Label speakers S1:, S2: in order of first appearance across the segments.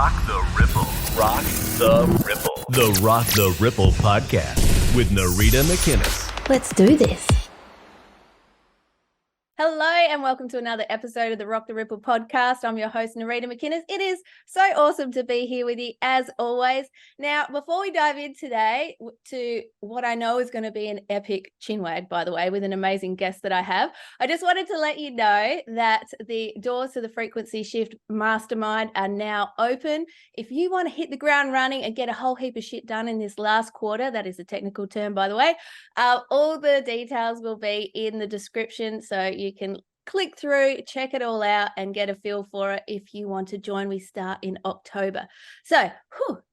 S1: Rock the Ripple. Rock the Ripple. The Rock the Ripple podcast with Narita McInnes.
S2: Let's do this.
S3: Hello and welcome to another episode of the Rock the Ripple podcast. I'm your host, Narita McInnes. It is so awesome to be here with you as always. Now, before we dive in today to what I know is going to be an epic chinwag, by the way, with an amazing guest that I have, I just wanted to let you know that the doors to the Frequency Shift Mastermind are now open. If you want to hit the ground running and get a whole heap of shit done in this last quarter, that is a technical term, by the way, all the details will be in the description, so you can click through, check it all out and get a feel for it if you want to join. We start in October. So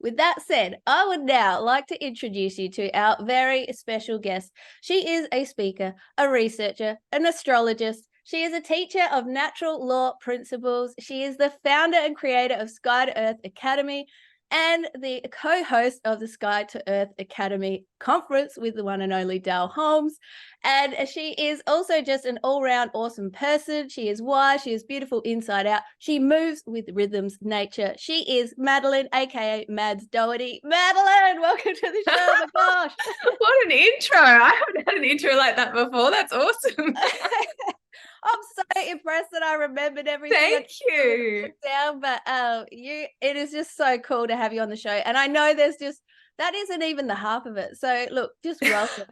S3: with that said, I would now like to introduce you to our very special guest. She is a speaker, a researcher, an astrologist. She is a teacher of natural law principles. She is the founder and creator of Sky to Earth Academy and the co-host of the Sky to Earth Academy conference with the one and only Dale Holmes. And she is also just an all-round awesome person. She is wise. She is beautiful inside out. She moves with rhythms, nature. She is Madeleine, aka Mads Doherty. Madeleine, welcome to the show. Oh my gosh.
S4: What an intro. I haven't had an intro like that before. That's awesome.
S3: I'm so impressed that I remembered everything.
S4: Thank you.
S3: Down, but it is just so cool to have you on the show. And I know that isn't even the half of it. So look, just welcome.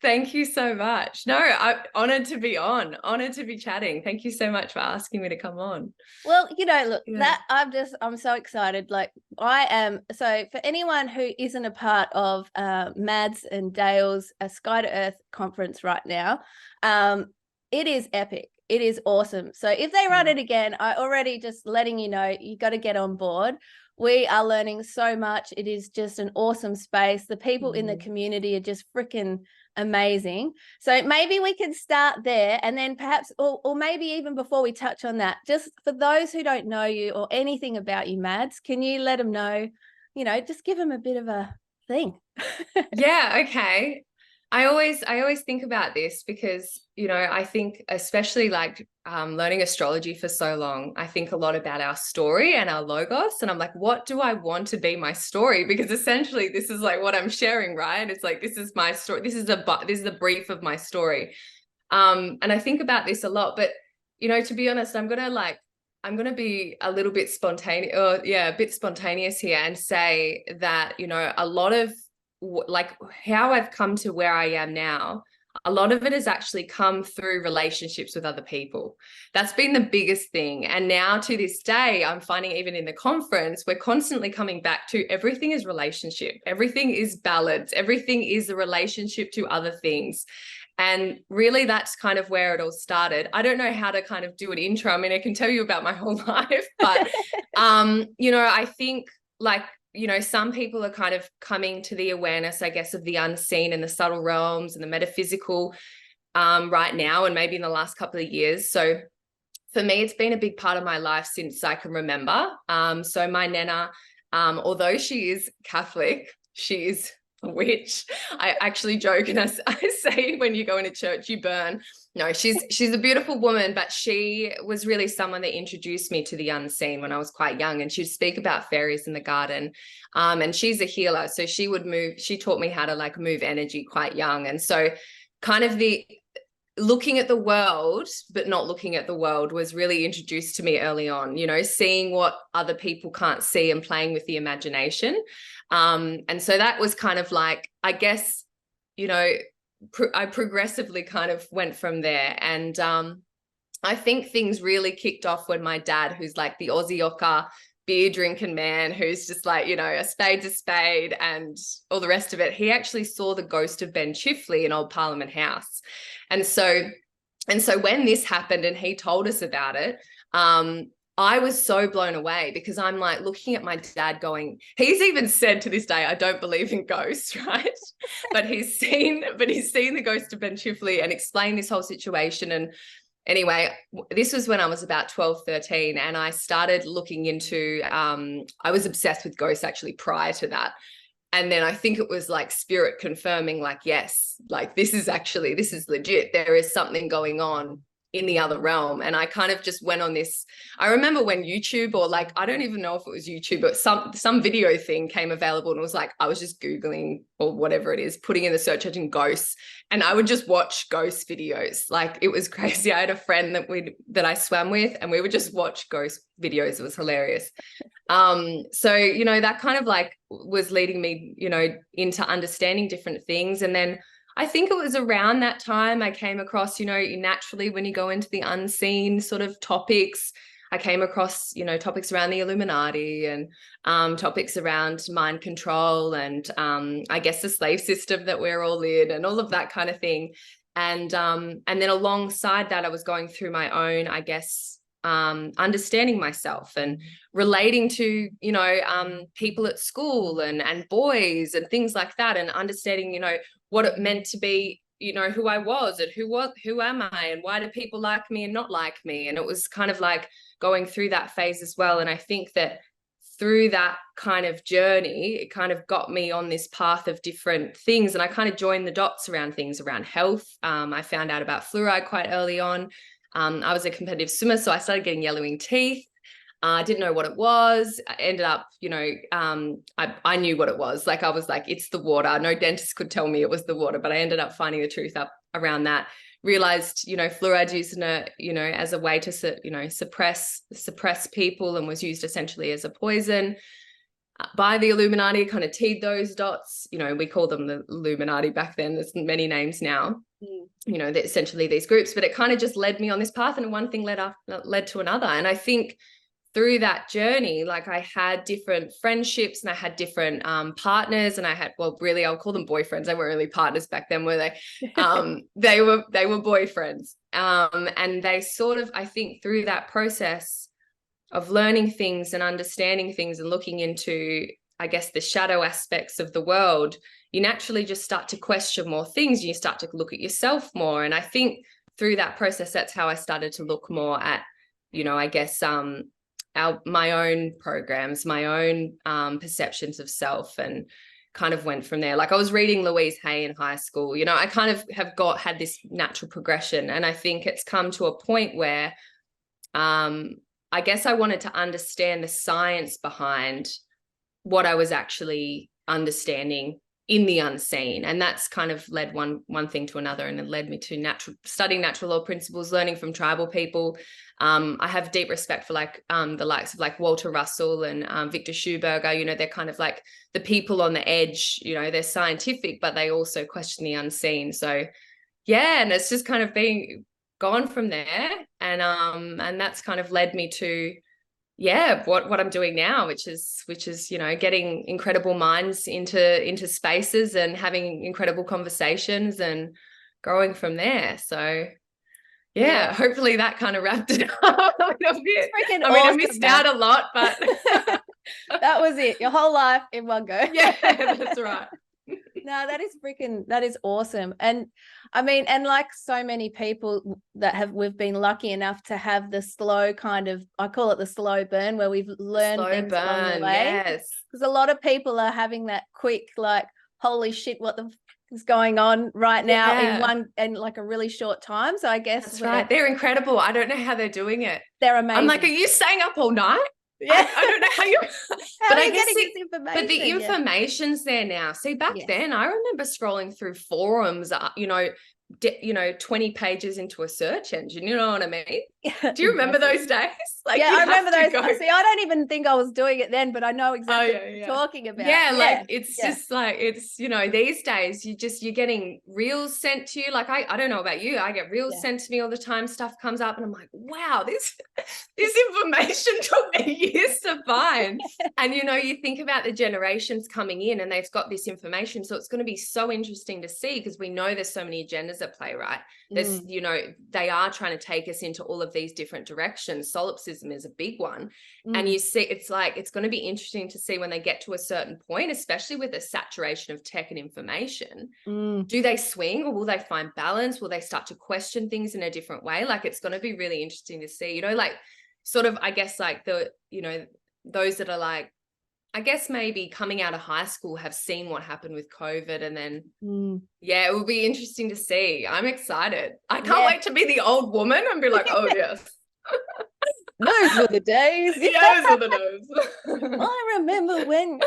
S4: Thank you so much. No, I'm honored to be on, honored to be chatting. Thank you so much for asking me to come on.
S3: Well, look, that I'm so excited. Like I am. So for anyone who isn't a part of Mads and Dale's Sky to Earth conference right now, it is epic. It is awesome. So if they run it again, I already just letting you know, you got to get on board. We are learning so much. It is just an awesome space. The people in the community are just freaking amazing. So maybe we can start there and then perhaps, or maybe even before we touch on that, just for those who don't know you or anything about you, Mads, can you let them know, just give them a bit of a thing.
S4: Yeah. Okay. I always think about this because, I think especially like learning astrology for so long, I think a lot about our story and our logos. And I'm like, what do I want to be my story? Because essentially this is like what I'm sharing, right? It's like, this is my story. This is the brief of my story. And I think about this a lot, but, to be honest, I'm going to be a little bit spontaneous here and say that, a lot of like how I've come to where I am now, a lot of it has actually come through relationships with other people. That's been the biggest thing. And now to this day, I'm finding even in the conference, we're constantly coming back to everything is relationship. Everything is balance. Everything is a relationship to other things. And really that's kind of where it all started. I don't know how to kind of do an intro. I mean, I can tell you about my whole life, but, I think like, some people are kind of coming to the awareness, I guess, of the unseen and the subtle realms and the metaphysical right now and maybe in the last couple of years. So for me, it's been a big part of my life since I can remember. So my Nana, although she is Catholic, she is a witch. I actually joke and I say when you go into church, you burn. No, she's a beautiful woman, but she was really someone that introduced me to the unseen when I was quite young. And she'd speak about fairies in the garden. And she's a healer. So she taught me how to like move energy quite young. And so kind of the looking at the world, but not looking at the world was really introduced to me early on, seeing what other people can't see and playing with the imagination. And so that was kind of like, I guess, I progressively kind of went from there. And I think things really kicked off when my dad, who's like the Aussie Ocker beer drinking man, who's just like, a spade's a spade and all the rest of it, he actually saw the ghost of Ben Chifley in Old Parliament House. And so when this happened and he told us about it, I was so blown away because I'm like looking at my dad going, he's even said to this day, I don't believe in ghosts, right? but he's seen the ghost of Ben Chifley and explained this whole situation. And anyway, this was when I was about 12, 13, and I started looking into, I was obsessed with ghosts actually prior to that. And then I think it was like spirit confirming like, yes, like this is legit. There is something going on in the other realm. And I kind of just went on this. I remember when YouTube, or like, I don't even know if it was YouTube, but some video thing came available, and it was like, I was just Googling or whatever it is, putting in the search engine ghosts, and I would just watch ghost videos. Like, it was crazy. I had a friend that I swam with, and we would just watch ghost videos. It was hilarious. So, you know, that kind of like was leading me, you know, into understanding different things. And then I think it was around that time I came across, you know, naturally when you go into the unseen sort of topics, I came across, you know, topics around the Illuminati and topics around mind control and I guess the slave system that we're all in and all of that kind of thing. And then alongside that, I was going through my own, I guess, understanding myself and relating to, you know, people at school and boys and things like that, and understanding, you know, what it meant to be, you know, who I was and who am I and why do people like me and not like me. And it was kind of like going through that phase as well. And I think that through that kind of journey, it kind of got me on this path of different things. And I kind of joined the dots around things around health. I found out about fluoride quite early on. I was a competitive swimmer, so I started getting yellowing teeth. I didn't know what it was. I ended up, you know, I knew what it was. Like, I was like, it's the water. No dentist could tell me it was the water, but I ended up finding the truth up around that. Realized, you know, fluoride's used in a, you know, as a way to, you know, suppress people, and was used essentially as a poison by the Illuminati. Kind of teed those dots. You know, we call them the Illuminati back then. There's many names now. You know, essentially these groups, but it kind of just led me on this path, and one thing led to another. And I think through that journey, like, I had different friendships and I had different partners, and I had, well, really, I'll call them boyfriends. They weren't really partners back then, were they? They were boyfriends. And they sort of, I think through that process of learning things and understanding things and looking into, I guess, the shadow aspects of the world, you naturally just start to question more things. You start to look at yourself more. And I think through that process, that's how I started to look more at, you know, I guess, my own programs, my own perceptions of self, and kind of went from there. Like, I was reading Louise Hay in high school, you know, I kind of had this natural progression. And I think it's come to a point where I guess I wanted to understand the science behind what I was actually understanding in the unseen. And that's kind of led one thing to another, and it led me to studying natural law principles, learning from tribal people. I have deep respect for like the likes of like Walter Russell and Victor Schumberger. You know, they're kind of like the people on the edge. You know, they're scientific, but they also question the unseen. So yeah, and it's just kind of gone from there, and that's kind of led me to what I'm doing now, which is, you know, getting incredible minds into spaces and having incredible conversations and growing from there. So yeah, hopefully that kind of wrapped it up a little bit. I mean, I missed out a lot, but
S3: that was it. Your whole life in one go.
S4: Yeah, that's right.
S3: No, that is awesome. And I mean, and like so many people that we've been lucky enough to have the slow kind of, I call it the slow burn, where we've learned things along the way.
S4: Yes.
S3: Because a lot of people are having that quick, like, holy shit, what the is going on right now in like a really short time. So I guess
S4: that's right. They're incredible. I don't know how they're doing it.
S3: They're amazing.
S4: I'm like, are you staying up all night?
S3: Yeah.
S4: I don't know how you
S3: but I guess this information.
S4: But the information's there now. See, back then I remember scrolling through forums, you know, 20 pages into a search engine, you know what I mean? Do you remember those days? Like,
S3: I remember those. See, I don't even think I was doing it then, but I know exactly what you're talking about.
S4: Like it's just like, it's, you know, these days you're getting reels sent to you. Like, I don't know about you, I get reels sent to me all the time. Stuff comes up and I'm like, wow, this information took me years to find. And, you know, you think about the generations coming in and they've got this information. So it's going to be so interesting to see, because we know there's so many agendas at play, right? There's, you know, they are trying to take us into all of these different directions. Solipsism is a big one. And you see, it's like, it's going to be interesting to see when they get to a certain point, especially with the saturation of tech and information, do they swing, or will they find balance? Will they start to question things in a different way? Like, it's going to be really interesting to see, you know, like, sort of, I guess, like the, you know, those that are like I guess maybe coming out of high school have seen what happened with COVID, and then yeah, it will be interesting to see. I'm excited. I can't wait to be the old woman and be like, oh yes.
S3: Those were the days.
S4: Yeah, those were the days.
S3: I remember when.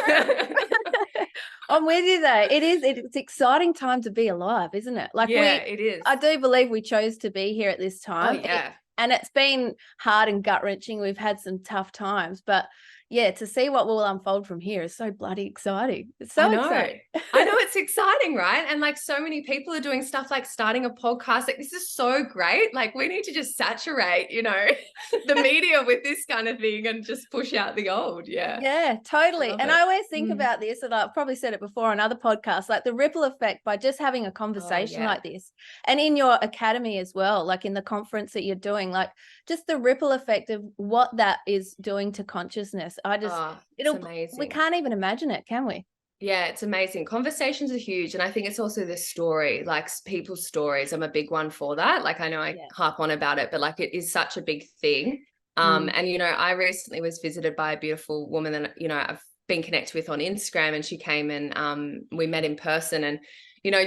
S3: I'm with you though. It's exciting time to be alive, isn't it? Like
S4: it is.
S3: I do believe we chose to be here at this time.
S4: Oh, yeah.
S3: And it's been hard and gut-wrenching. We've had some tough times, but yeah, to see what will unfold from here is so bloody exciting. It's so exciting.
S4: I know, it's exciting, right? And like so many people are doing stuff like starting a podcast. Like this is so great. Like we need to just saturate, the media with this kind of thing and just push out the old. Yeah.
S3: Yeah, totally. And I always think about this, and I've probably said it before on other podcasts, like the ripple effect by just having a conversation like this. And in your academy as well, like in the conference that you're doing, like just the ripple effect of what that is doing to consciousness. It's amazing. We can't even imagine it, can we?
S4: Yeah, it's amazing. Conversations are huge. And I think it's also the story, like people's stories. I'm a big one for that. Like I know I harp on about it, but like it is such a big thing. And, I recently was visited by a beautiful woman that, I've been connected with on Instagram, and she came and we met in person, and,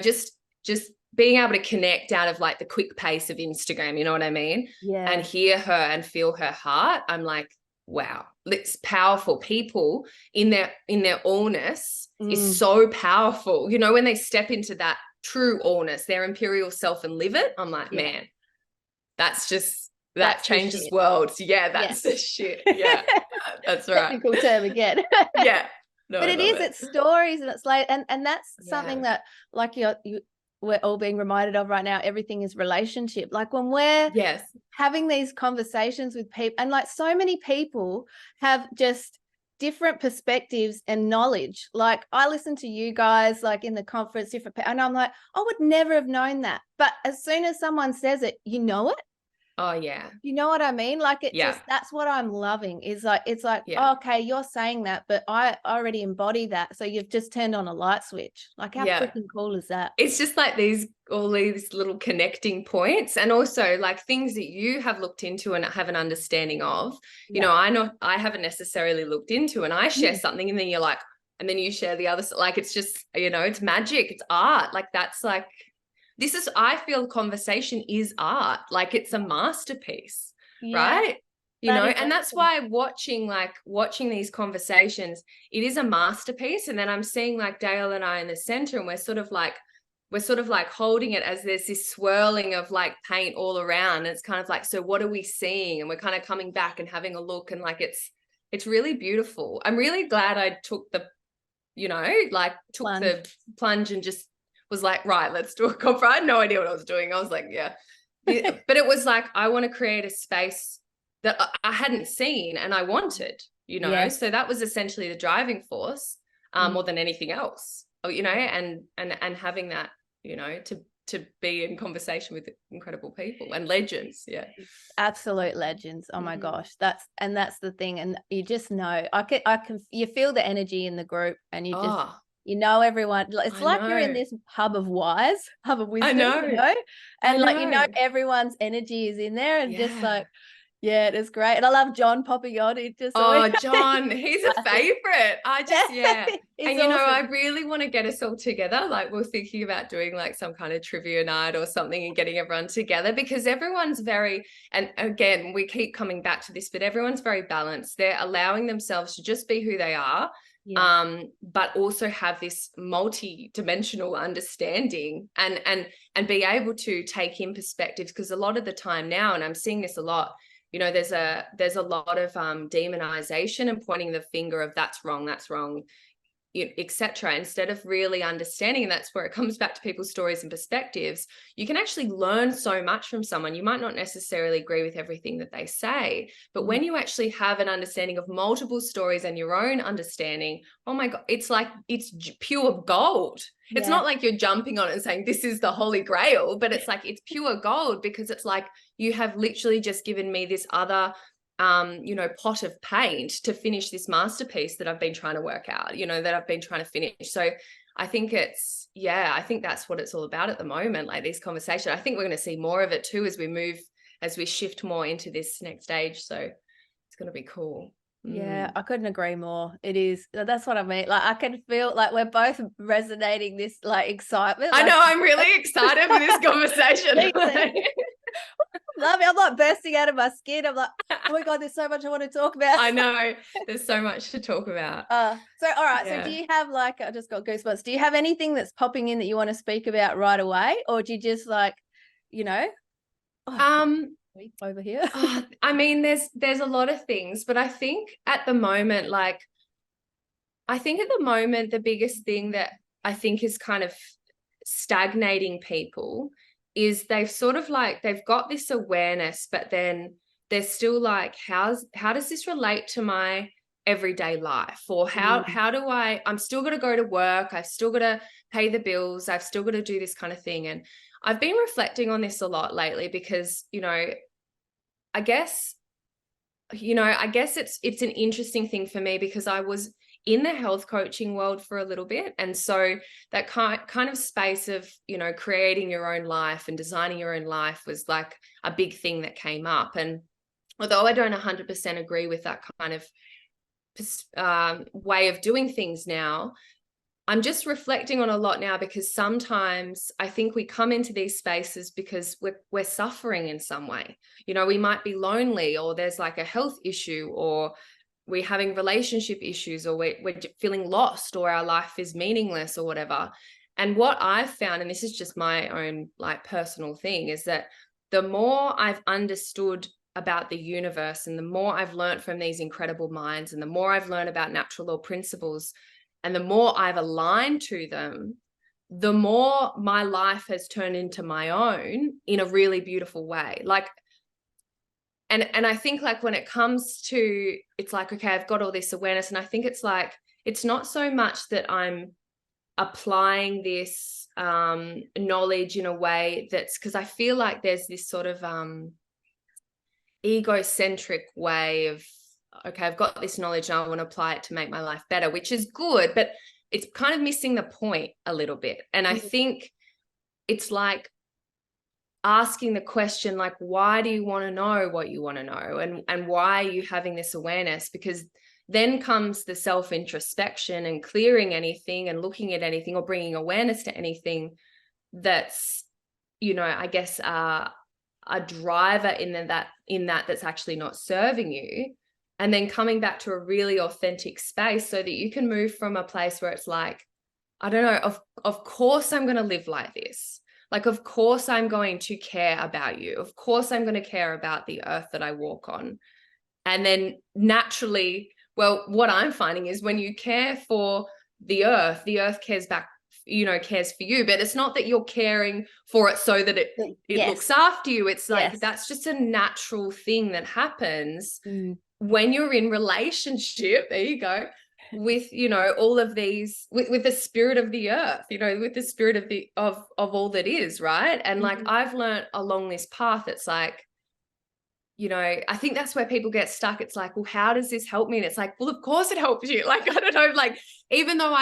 S4: just being able to connect out of like the quick pace of Instagram, you know what I mean?
S3: Yeah.
S4: And hear her and feel her heart. I'm like, wow, it's powerful. People in their allness is so powerful. When they step into that true allness, their imperial self, and live it, I'm like, man, that's changes worlds. Yeah, that's the shit. Yeah, that's right.
S3: Technical term again.
S4: Yeah. No,
S3: but it's stories, and it's like, and that's something that like we're all being reminded of right now. Everything is relationship. Like when we're having these conversations with people, and like so many people have just different perspectives and knowledge. Like I listen to you guys like in the conference, and I'm like, I would never have known that. But as soon as someone says it, you know it.
S4: Oh yeah.
S3: You know what I mean? Like that's what I'm loving is like, it's like, oh, okay, you're saying that, but I already embody that. So you've just turned on a light switch. Like how freaking cool is that?
S4: It's just like all these little connecting points, and also like things that you have looked into and have an understanding of, I know I haven't necessarily looked into, and I share something, and then you're like, and then you share the other, like, it's just, it's magic. It's art. Like that's like, I feel conversation is art. Like it's a masterpiece, right? And that's why watching these conversations, it is a masterpiece. And then I'm seeing like Dale and I in the center, and we're sort of like holding it as there's this swirling of like paint all around. And it's kind of like, so what are we seeing? And we're kind of coming back and having a look, and like, it's really beautiful. I'm really glad I took the plunge and just was like, right, let's do a conference. I had no idea what I was doing. I was like, but it was like, I want to create a space that I hadn't seen and I wanted, so that was essentially the driving force, more than anything else, and having that, to be in conversation with incredible people and legends. Yeah.
S3: Absolute legends. Oh my gosh. That's the thing. And you just know, you feel the energy in the group, and you just, everyone, it's like you're in this hub of wisdom, I know. And like, everyone's energy is in there, and just like, yeah, it is great. And I love John popping on. It just
S4: John, he's a favorite. And awesome. I really want to get us all together. Like we're thinking about doing like some kind of trivia night or something, and getting everyone together, because everyone's very, and again, we keep coming back to this, but everyone's very balanced. They're allowing themselves to just be who they are. But also have this multi-dimensional understanding and be able to take in perspectives, because a lot of the time now, and I'm seeing this a lot, there's a lot of demonization and pointing the finger of that's wrong, etc., instead of really understanding. And that's where it comes back to people's stories and perspectives. You can actually learn so much from someone. You might not necessarily agree with everything that they say, but when you actually have an understanding of multiple stories and your own understanding, oh my God, it's like, it's pure gold. It's not like you're jumping on it and saying this is the holy grail, but it's like, it's pure gold, because it's like, you have literally just given me this other pot of paint to finish this masterpiece that I've been trying to work out, that I've been trying to finish. So I think I think that's what it's all about at the moment, like these conversations. I think we're going to see more of it too as we shift more into this next stage. So it's going to be cool.
S3: Yeah, I couldn't agree more. It is. That's what I mean. Like, I can feel like we're both resonating this like excitement.
S4: I
S3: like,
S4: know, I'm really excited for this conversation.
S3: Me too. Love it. I'm like bursting out of my skin. I'm like, oh my God, there's so much I want to talk about.
S4: I know. There's so much to talk about.
S3: So, all right.
S4: Yeah.
S3: So do you have like, I just got goosebumps. Do you have anything that's popping in that you want to speak about right away? Or do you just like, you know, over here?
S4: I mean, there's a lot of things, but I think at the moment, the biggest thing that I think is kind of stagnating people is they've got this awareness, but then they're still like, how does this relate to my everyday life? Or how do I'm still got to go to work. I've still got to pay the bills. I've still got to do this kind of thing. And I've been reflecting on this a lot lately because, I guess it's an interesting thing for me because I was in the health coaching world for a little bit. And so that kind of space of, creating your own life and designing your own life was like a big thing that came up. And although I don't 100% agree with that kind of way of doing things now, I'm just reflecting on a lot now because sometimes I think we come into these spaces because we're suffering in some way. We might be lonely, or there's like a health issue, or we're having relationship issues, or we're feeling lost, or our life is meaningless or whatever. And what I've found, and this is just my own like personal thing, is that the more I've understood about the universe and the more I've learned from these incredible minds and the more I've learned about natural law principles and the more I've aligned to them, the more my life has turned into my own in a really beautiful way. Like, and I think like when it comes to, it's like, okay, I've got all this awareness. And I think it's like, it's not so much that I'm applying this knowledge in a way that's, because I feel like there's this sort of egocentric way of, okay, I've got this knowledge and I want to apply it to make my life better, which is good, but it's kind of missing the point a little bit. And I think it's like asking the question, like, why do you want to know what you want to know? And why are you having this awareness? Because then comes the self-introspection and clearing anything and looking at anything or bringing awareness to anything that's, I guess, a driver in that's actually not serving you. And then coming back to a really authentic space so that you can move from a place where it's like, I don't know, of course I'm going to live like this. Like, of course I'm going to care about you. Of course I'm going to care about the earth that I walk on. And then naturally, well, what I'm finding is when you care for the earth cares back, cares for you. But it's not that you're caring for it so that it looks after you. It's like, that's just a natural thing that happens when you're in relationship, there you go, with, all of these, with the spirit of the earth, with the spirit of all that is, right? And like, I've learned along this path, it's like, I think that's where people get stuck. It's like, well, how does this help me? And it's like, well, of course it helps you. Like, I don't know, like, even though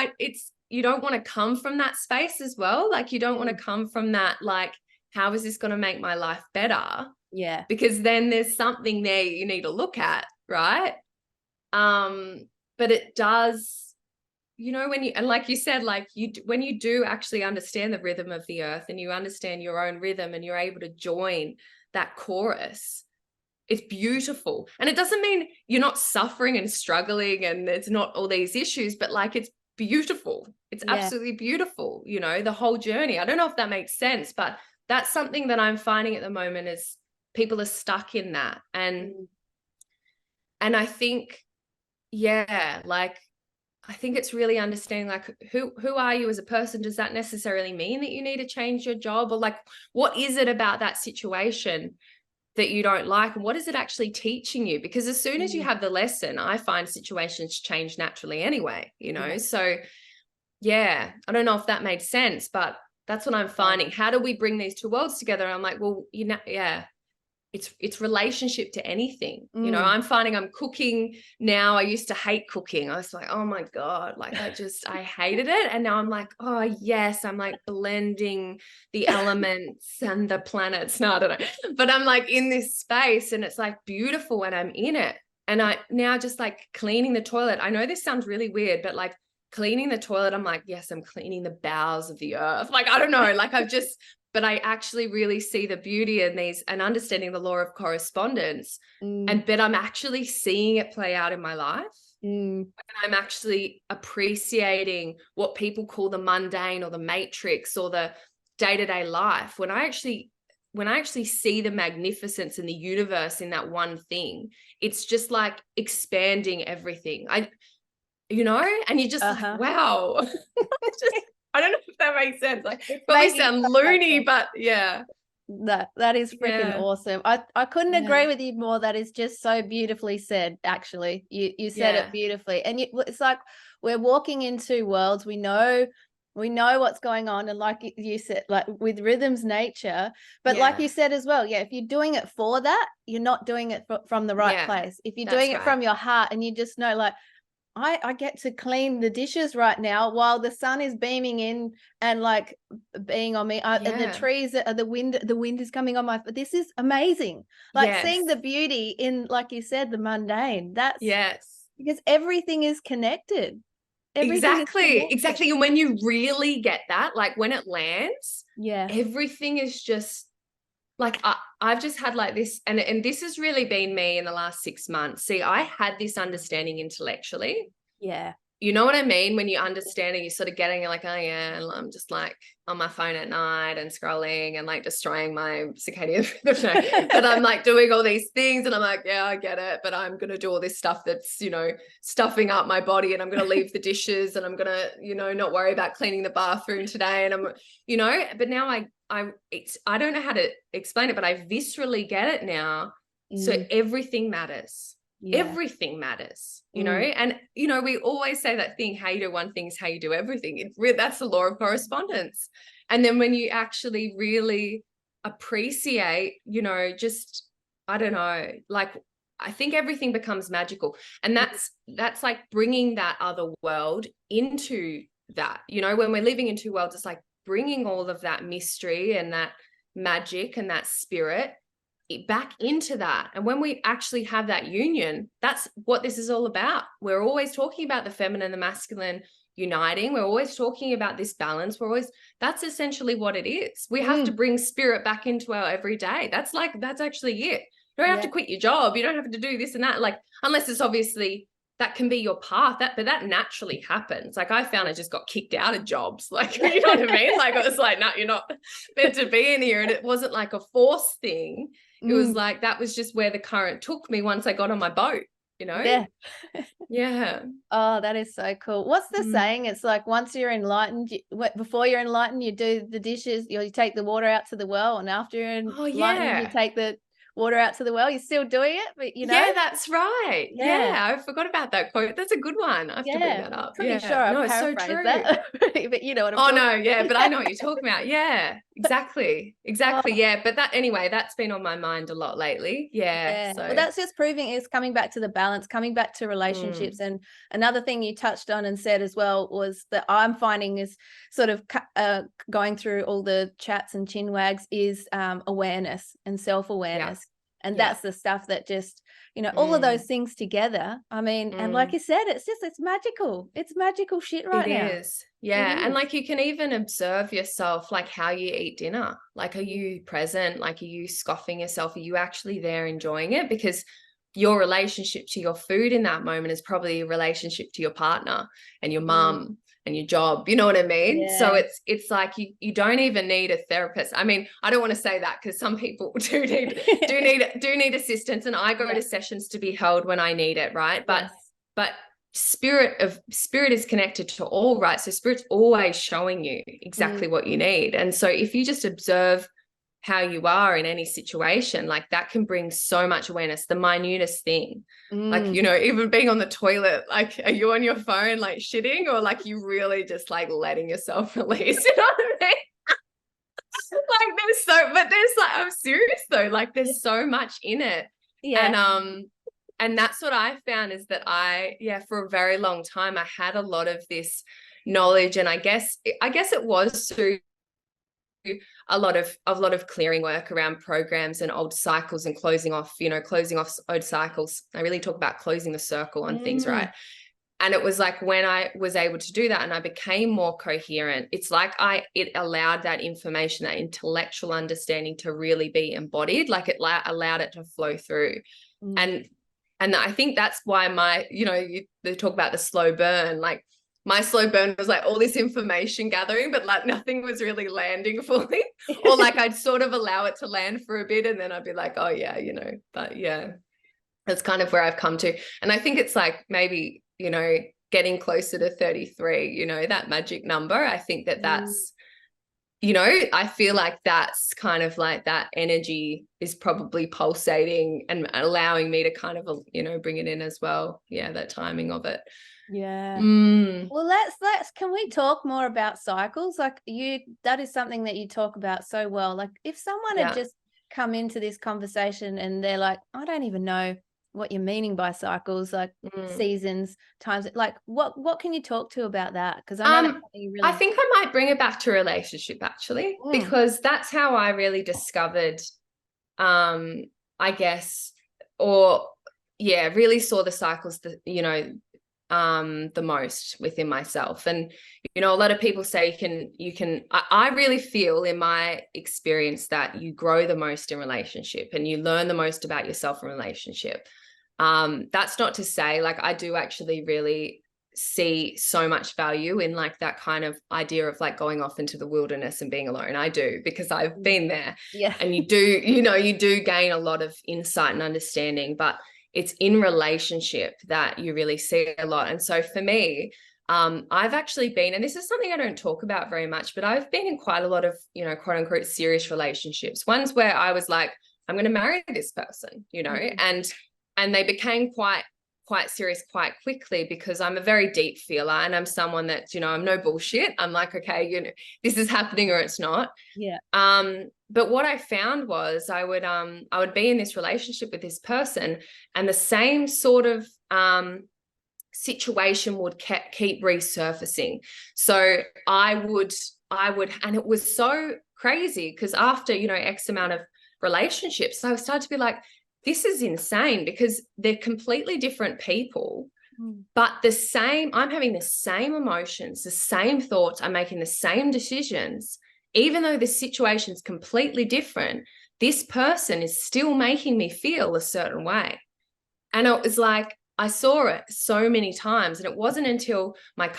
S4: you don't want to come from that space as well. Like, you don't want to come from that, like, how is this going to make my life better?
S3: Yeah.
S4: Because then there's something there you need to look at, right? But it does, when you, and like you said, like when you do actually understand the rhythm of the earth and you understand your own rhythm and you're able to join that chorus, it's beautiful. And it doesn't mean you're not suffering and struggling and it's not all these issues, but like, it's beautiful. It's absolutely beautiful, the whole journey. I don't know if that makes sense, but that's something that I'm finding at the moment is people are stuck in that. And I think, like, I think it's really understanding, like, who are you as a person? Does that necessarily mean that you need to change your job? Or like, what is it about that situation that you don't like? And what is it actually teaching you? Because as soon as you have the lesson, I find situations change naturally anyway, So I don't know if that made sense, but that's what I'm finding. How do we bring these two worlds together? And I'm like, well, it's relationship to anything. I'm finding I'm cooking now. I used to hate cooking. I was like, oh my God, like I hated it. And now I'm like, oh yes, I'm like blending the elements and the planets. No, I don't know. But I'm like in this space and it's like beautiful and I'm in it. And I now just like cleaning the toilet. I know this sounds really weird, but like cleaning the toilet, I'm like, yes, I'm cleaning the bowels of the earth. Like, I don't know, like but I actually really see the beauty in these and understanding the law of correspondence. But I'm actually seeing it play out in my life. And I'm actually appreciating what people call the mundane or the matrix or the day-to-day life. When I actually see the magnificence in the universe in that one thing, it's just like expanding everything. And you're just like, wow. I don't know if that makes sense. Like, probably sound loony, but yeah.
S3: That is freaking awesome. I couldn't agree with you more. That is just so beautifully said. Actually, you said it beautifully, and it's like we're walking into worlds. We know what's going on, and like you said, like with rhythms, nature. But like you said as well, if you're doing it for that, you're not doing it from the right place. If you're doing it from your heart, and you just know, like, I get to clean the dishes right now while the sun is beaming in and like being on me, and the trees are the wind is coming on my. This is amazing. Like seeing the beauty in, like you said, the mundane. That's because everything is connected.
S4: Exactly. And when you really get that, like when it lands, everything is just like, I've just had like this, and this has really been me in the last 6 months. See, I had this understanding intellectually.
S3: Yeah.
S4: You know what I mean? When you understand it, you're sort of getting like, oh yeah, and I'm just like on my phone at night and scrolling and like destroying my circadian rhythm. But I'm like doing all these things and I'm like, yeah, I get it. But I'm going to do all this stuff that's, stuffing up my body, and I'm going to leave the dishes, and I'm going to, not worry about cleaning the bathroom today. And I'm, but now I don't know how to explain it, but I viscerally get it now. So everything matters. Everything matters, and we always say that thing, how you do one thing is how you do everything. That's the law of correspondence. And then when you actually really appreciate, just, I don't know, like, I think everything becomes magical. And that's like bringing that other world into that, when we're living in two worlds, it's like bringing all of that mystery and that magic and that spirit back into that. And when we actually have that union, that's what this is all about. We're always talking about the feminine, the masculine uniting. We're always talking about this balance. That's essentially what it is. We have to bring spirit back into our everyday. That's actually it. You don't have to quit your job. You don't have to do this and that, like, unless it's obviously that can be your path, but that naturally happens. Like, I found I just got kicked out of jobs. Like, you know what I mean? Like, it was like, no, you're not meant to be in here. And it wasn't like a forced thing. It was like, that was just where the current took me once I got on my boat, Yeah.
S3: Oh, that is so cool. What's the saying? It's like, once you're enlightened, before you're enlightened, you do the dishes, you take the water out to the well, and after you're enlightened, you take the water out to the well. You're still doing it, but
S4: Yeah, that's right. Yeah, I forgot about that quote. That's a good one. I have to bring that up.
S3: Pretty sure I paraphrased that. But you know what I'm talking about.
S4: Yeah, but I know what you're talking about. Yeah, exactly. Yeah, but that's been on my mind a lot lately. Yeah. So.
S3: Well, that's just proving it's coming back to the balance, coming back to relationships. And another thing you touched on and said as well was that I'm finding is sort of going through all the chats and chin wags is awareness and self-awareness. And that's the stuff that just, all of those things together. I mean, and like you said, it's magical. It's magical shit now.
S4: It is. Yeah. And like, you can even observe yourself, like how you eat dinner. Like, are you present? Like, are you scoffing yourself? Are you actually there enjoying it? Because your relationship to your food in that moment is probably a relationship to your partner and your mum and your job, you know what I mean? So it's like you don't even need a therapist. I mean, I don't want to say that, because some people do need assistance, and I go to sessions to be held when I need it, right? But spirit is connected to all, right? So spirit's always showing you exactly what you need. And so if you just observe how you are in any situation, like, that can bring so much awareness, the minutest thing. Like, even being on the toilet, like, are you on your phone like shitting, or like you really just like letting yourself release? You know what I mean? Like, I'm serious though, like, there's so much in it. And that's what I found, is that for a very long time I had a lot of this knowledge, and I guess it was through a lot of clearing work around programs and old cycles and closing off old cycles. I really talk about closing the circle on things, right? And it was like when I was able to do that and I became more coherent, it's like it allowed that information, that intellectual understanding to really be embodied, like it allowed it to flow through. And I think that's why they talk about the slow burn, like my slow burn was like all this information gathering, but like nothing was really landing fully, or like I'd sort of allow it to land for a bit and then I'd be like, oh yeah, but yeah, that's kind of where I've come to. And I think it's like maybe, getting closer to 33, that magic number. I think that's, I feel like that's kind of like that energy is probably pulsating and allowing me to kind of, bring it in as well. Yeah, that timing of it.
S3: Yeah. Well, let's can we talk more about cycles? Like that is something that you talk about so well. Like if someone had just come into this conversation and they're like, I don't even know what you're meaning by cycles, like seasons, times, like what can you talk to about that? Because I know that's something you really...
S4: I think I might bring it back to relationship actually, because that's how I really discovered, I guess, really saw the cycles that, the most within myself. And, a lot of people say I really feel in my experience that you grow the most in relationship and you learn the most about yourself in relationship. That's not to say, like, I do actually really see so much value in like that kind of idea of like going off into the wilderness and being alone. I do, because I've been there.
S3: Yeah.
S4: And you do gain a lot of insight and understanding, but it's in relationship that you really see a lot. And so for me, I've actually been, and this is something I don't talk about very much, but I've been in quite a lot of, quote unquote, serious relationships. Ones where I was like, I'm going to marry this person, and they became quite serious quite quickly, because I'm a very deep feeler and I'm someone that, I'm no bullshit. I'm like, okay, this is happening or it's not.
S3: Yeah.
S4: But what I found was I would be in this relationship with this person and the same sort of situation would keep resurfacing. So I would, and it was so crazy because after, X amount of relationships, I started to be like, this is insane, because they're completely different people, but I'm having the same emotions, the same thoughts, I'm making the same decisions. Even though the situation's completely different, this person is still making me feel a certain way. And it was like, I saw it so many times. And it wasn't until my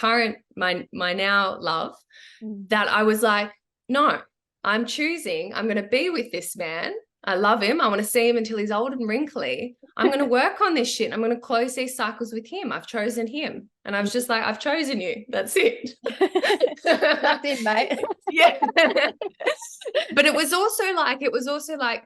S4: now love that I was like, no, I'm going to be with this man. I love him. I want to see him until he's old and wrinkly. I'm going to work on this shit. I'm going to close these cycles with him. I've chosen him. And I was just like, I've chosen you. That's it.
S3: That's it, mate.
S4: Yeah. But it was also like,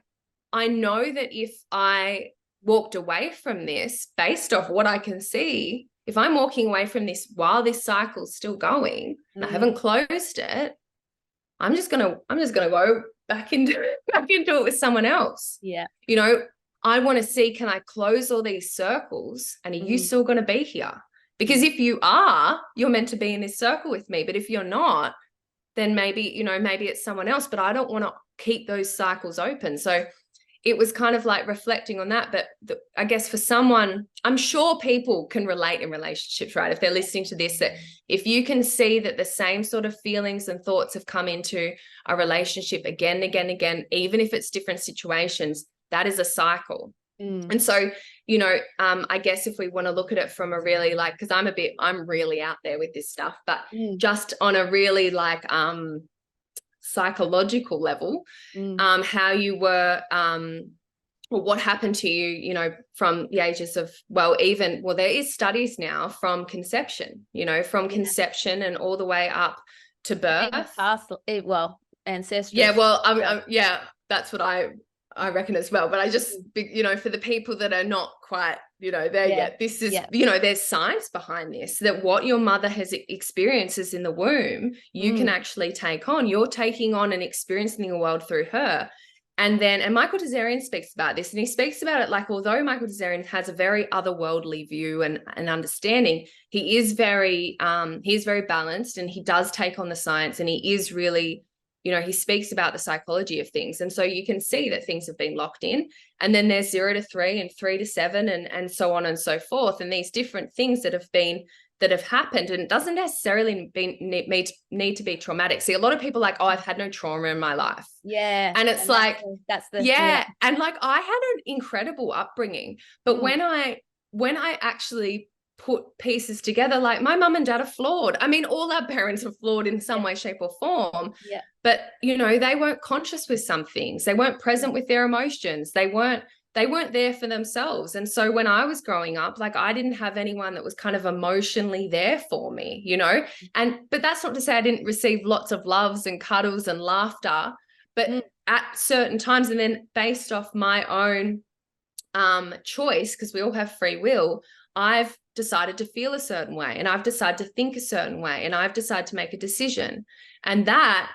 S4: I know that if I walked away from this based off what I can see, if I'm walking away from this while this cycle's still going and I haven't closed it, I'm just gonna go back into it with someone else.
S3: Yeah.
S4: I want to see, can I close all these circles and are you still going to be here? Because if you are, you're meant to be in this circle with me. But if you're not, then maybe it's someone else, but I don't want to keep those cycles open. So it was kind of like reflecting on that. But I guess for someone, I'm sure people can relate in relationships, right? If they're listening to this, that if you can see that the same sort of feelings and thoughts have come into a relationship again and again and again, even if it's different situations, that is a cycle. And so, I guess if we want to look at it from a really like, because I'm really out there with this stuff, but just on a really like psychological level, how you were, or what happened to you, from the ages of, there is studies now from conception, conception and all the way up to birth.
S3: Ancestry.
S4: Yeah, that's what I reckon as well. But I just, for the people that are not quite, there yet, this is, there's science behind this, that what your mother has experiences in the womb, you can actually take on. You're taking on and experiencing the world through her. And Michael Tazarian speaks about this, and he speaks about it like, although Michael Tazarian has a very otherworldly view and understanding, he is very balanced, and he does take on the science, and he is really you know, he speaks about the psychology of things. And so you can see that things have been locked in, and then there's 0 to 3 and 3 to 7 and so on and so forth. And these different things that have happened, and it doesn't necessarily need to be traumatic. See, a lot of people are like, oh, I've had no trauma in my life.
S3: Yeah.
S4: And it's
S3: that's the
S4: yeah. And like, I had an incredible upbringing, but when I actually put pieces together, like my mum and dad are flawed. I mean, all our parents are flawed in some way, shape or form.
S3: Yeah.
S4: But, you know, they weren't conscious with some things. They weren't present with their emotions. They weren't there for themselves. And so when I was growing up, like, I didn't have anyone that was kind of emotionally there for me, you know, but that's not to say I didn't receive lots of loves and cuddles and laughter, but at certain times, and then based off my own choice, because we all have free will, I've decided to feel a certain way, and I've decided to think a certain way, and I've decided to make a decision. And that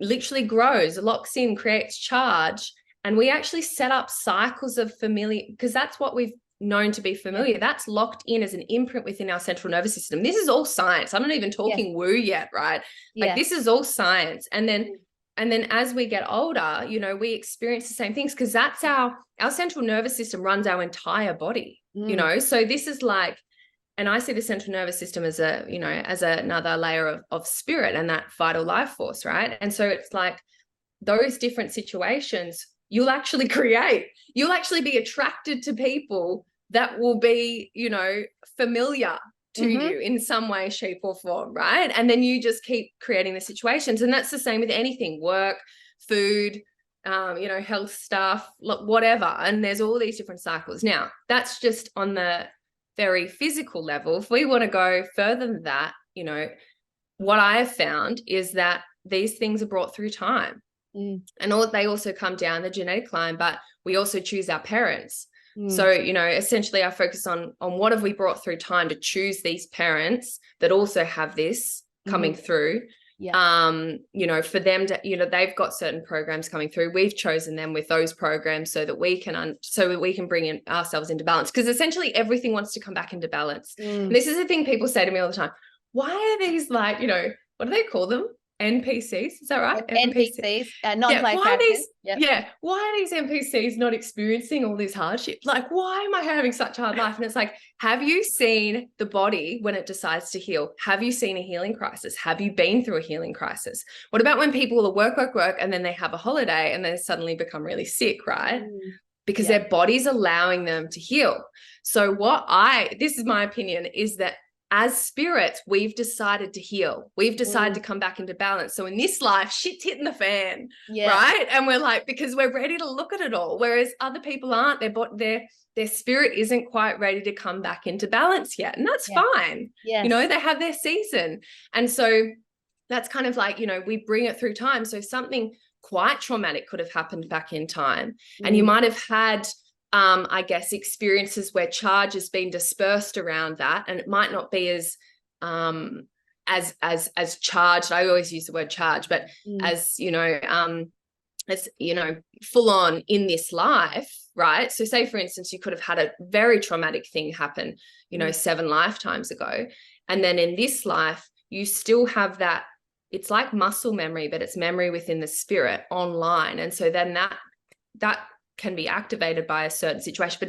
S4: literally grows, locks in, creates charge. And we actually set up cycles of familiar, because that's what we've known to be familiar. That's locked in as an imprint within our central nervous system. This is all science. I'm not even talking woo yet, right? Like, this is all science. And then as we get older, you know, we experience the same things, because that's our central nervous system runs our entire body, you know? So this is like, and I see the central nervous system as another layer of spirit and that vital life force, right? And so it's like those different situations you'll actually create. You'll actually be attracted to people that will be, you know, familiar to you in some way, shape or form, right? And then you just keep creating the situations. And that's the same with anything, work, food, you know, health stuff, whatever. And there's all these different cycles. Now, that's just on the very physical level. If we want to go further than that, you know, what I have found is that these things are brought through time. And they also come down the genetic line, but we also choose our parents. So, you know, essentially I focus on what have we brought through time to choose these parents that also have this coming through. You know, for them to, you know, they've got certain programs coming through. We've chosen them with those programs so that we can bring in ourselves into balance, because essentially everything wants to come back into balance. And this is the thing people say to me all the time. Why are these, like, you know, what do they call them? NPCs, is that right?
S3: NPCs, non-play characters.
S4: Why are these NPCs not experiencing all this hardship? Like, why am I having such a hard life? And it's like, have you seen the body when it decides to heal? Have you seen a healing crisis? Have you been through a healing crisis? What about when people will work, and then they have a holiday and they suddenly become really sick, right? Because their body's allowing them to heal. So this is my opinion, is that as spirits, we've decided to heal. We've decided to come back into balance. So in this life, shit's hitting the fan, right? And we're like, because we're ready to look at it all. Whereas other people aren't. Their spirit isn't quite ready to come back into balance yet. And that's fine. You know, they have their season. And so that's kind of like, you know, we bring it through time. So something quite traumatic could have happened back in time. And you might have had I guess, experiences where charge has been dispersed around that, and it might not be as charged. I always use the word charge, but as you know, full on in this life, right? So, say for instance, you could have had a very traumatic thing happen, you know, 7 lifetimes ago, and then in this life, you still have that. It's like muscle memory, but it's memory within the spirit online, and so then that can be activated by a certain situation, but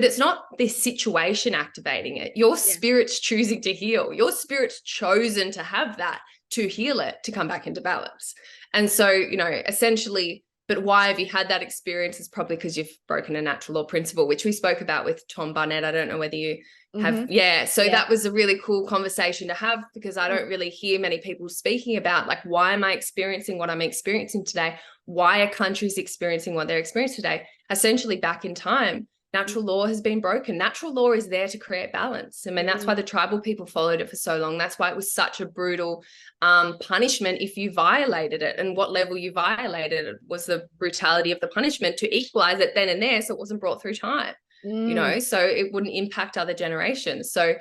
S4: it's not this situation activating it. Your spirit's choosing to heal. Your spirit's chosen to have that, to heal it, to come back into balance. And so, you know, essentially, but why have you had that experience? Is probably because you've broken a natural law principle, which we spoke about with Tom Barnett. I don't know whether you have. That was a really cool conversation to have, because I don't really hear many people speaking about, like, why am I experiencing what I'm experiencing today? Why are countries experiencing what they're experiencing today? Essentially, back in time, natural law has been broken. Natural law is there to create balance. I mean, that's why the tribal people followed it for so long. That's why it was such a brutal punishment if you violated it. And what level you violated it was the brutality of the punishment to equalize it then and there, so it wasn't brought through time, you know, so it wouldn't impact other generations. So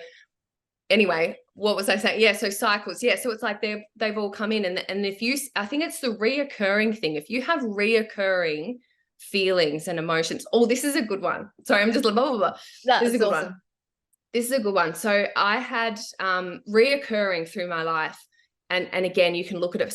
S4: anyway, what was I saying? Yeah, so cycles. Yeah, so it's like they've all come in, and if you, I think it's the reoccurring thing. If you have reoccurring feelings and emotions, this is a good one. Sorry, I'm just blah, blah, blah. This is a good one. This is a good one. So I had reoccurring through my life and again, you can look at it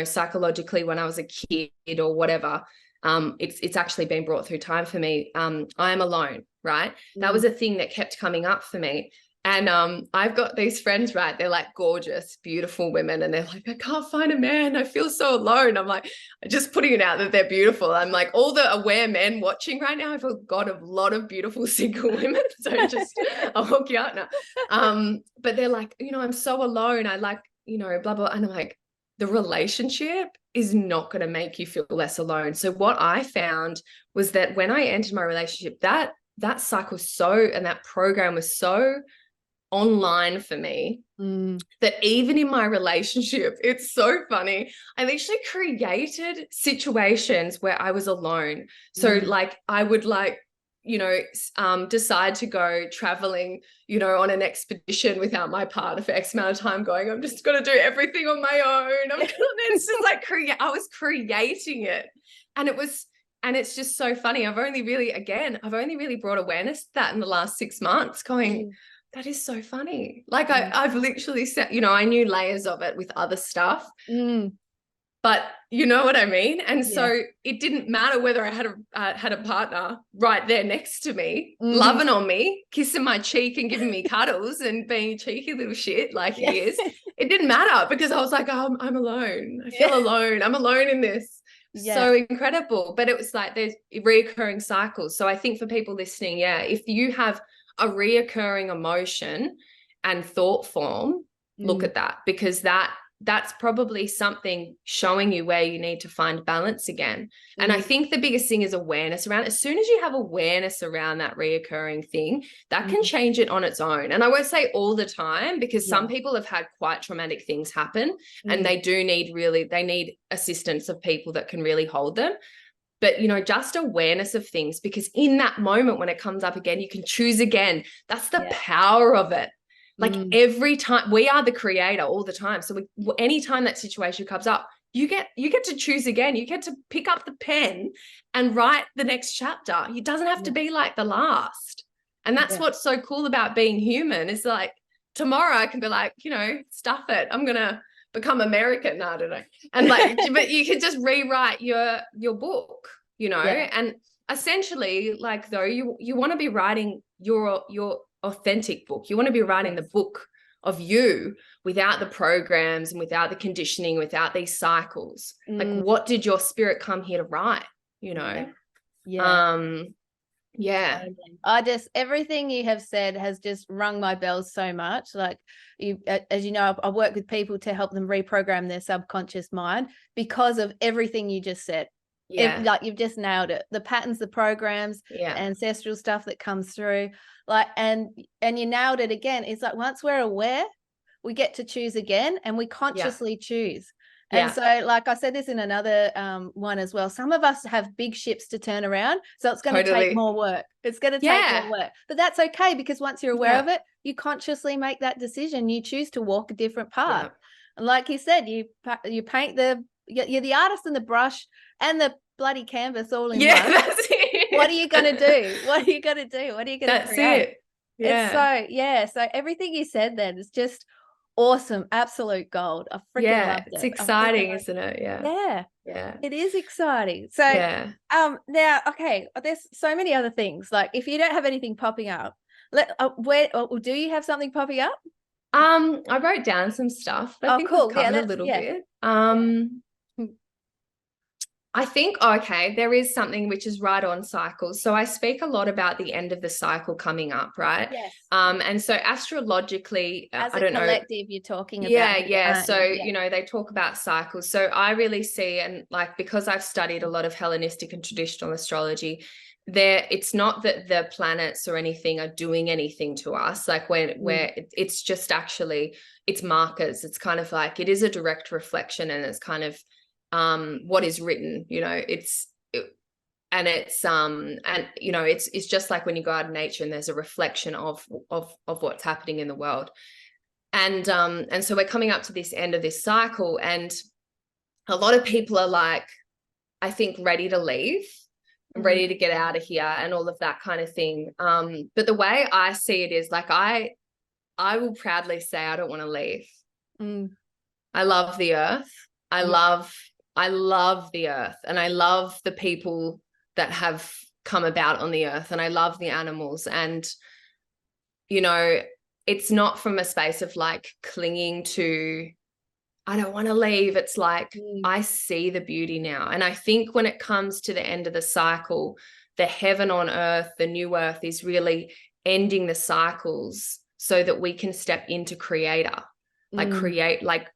S4: psychologically when I was a kid or whatever. It's actually been brought through time for me. I am alone, right? That was a thing that kept coming up for me. And I've got these friends, right? They're like gorgeous, beautiful women. And they're like, I can't find a man. I feel so alone. I'm like, just putting it out that they're beautiful. I'm like, all the aware men watching right now, I've got a lot of beautiful single women. So I'll hook you up now. But they're like, I'm so alone. I like, blah, blah. And I'm like, the relationship is not going to make you feel less alone. So what I found was that when I entered my relationship, that cycle and that program was so online for me that even in my relationship, it's so funny, I actually created situations where I was alone. So like I would decide to go traveling, on an expedition without my partner for X amount of time, going, I'm just going to do everything on my own. It's just like I was creating it. And it's just so funny. I've only really brought awareness to that in the last 6 months, going, that is so funny. Like I've literally said, I knew layers of it with other stuff, but you know what I mean? And so it didn't matter whether I had a partner right there next to me, loving on me, kissing my cheek and giving me cuddles and being a cheeky little shit like he is. It didn't matter because I was like, oh, I'm alone. I feel alone. I'm alone in this. So incredible. But it was like there's reoccurring cycles. So I think for people listening, if you have a reoccurring emotion and thought form, look at that, because that's probably something showing you where you need to find balance again. And I think the biggest thing is awareness around it. As soon as you have awareness around that reoccurring thing, that can change it on its own. And I won't say all the time, because some people have had quite traumatic things happen and they need assistance of people that can really hold them. But, just awareness of things, because in that moment when it comes up again, you can choose again. That's the power of it. Like every time, we are the creator all the time. So anytime that situation comes up, you get to choose again. You get to pick up the pen and write the next chapter. It doesn't have to be like the last. And that's what's so cool about being human, is like tomorrow I can be like, stuff it. I'm going to become American. No, I don't know. And like, but you can just rewrite your book, and essentially, like, though, you want to be writing your authentic book. You want to be writing the book of you without the programs and without the conditioning, without these cycles. Like, what did your spirit come here to write?
S3: Everything you have said has just rung my bells so much. Like, as you know, I work with people to help them reprogram their subconscious mind because of everything you just said. Like, you've just nailed it. The patterns, the programs, ancestral stuff that comes through, like, and you nailed it again. It's like, once we're aware, we get to choose again, and we consciously choose. And so, like I said this in another one as well, some of us have big ships to turn around, so it's going to take more work. It's going to take more work, but that's okay, because once you're aware of it, you consciously make that decision. You choose to walk a different path. And like you said, you paint you're the artist and the brush and the bloody canvas all in one.
S4: That's it.
S3: What are you going to do? What are you going to do? What are you going to create? It's so everything you said then is just awesome. Absolute gold. I freaking loved it.
S4: It's exciting, isn't it?
S3: Yeah. It is exciting. So now, okay, there's so many other things. Like, if you don't have anything popping up, do you have something popping up?
S4: I wrote down some stuff. I think we've covered a little bit. I think, there is something which is right on cycles. So I speak a lot about the end of the cycle coming up, right?
S3: Yes.
S4: And so astrologically,
S3: as
S4: I don't know.
S3: Collective, you're talking about.
S4: So, they talk about cycles. So I really see, and like, because I've studied a lot of Hellenistic and traditional astrology, it's not that the planets or anything are doing anything to us. Like, where it's just actually, it's markers. It's kind of like, it is a direct reflection, and it's kind of, what is written, it's just like when you go out in nature and there's a reflection of what's happening in the world. And so we're coming up to this end of this cycle, and a lot of people are like, I think, ready to leave, ready to get out of here and all of that kind of thing. But the way I see it is, like, I will proudly say I don't want to leave. I love the earth. I love the earth, and I love the people that have come about on the earth, and I love the animals. And, you know, it's not from a space of like clinging to, I don't want to leave. It's like, I see the beauty now. And I think when it comes to the end of the cycle, the heaven on earth, the new earth is really ending the cycles so that we can step into creator,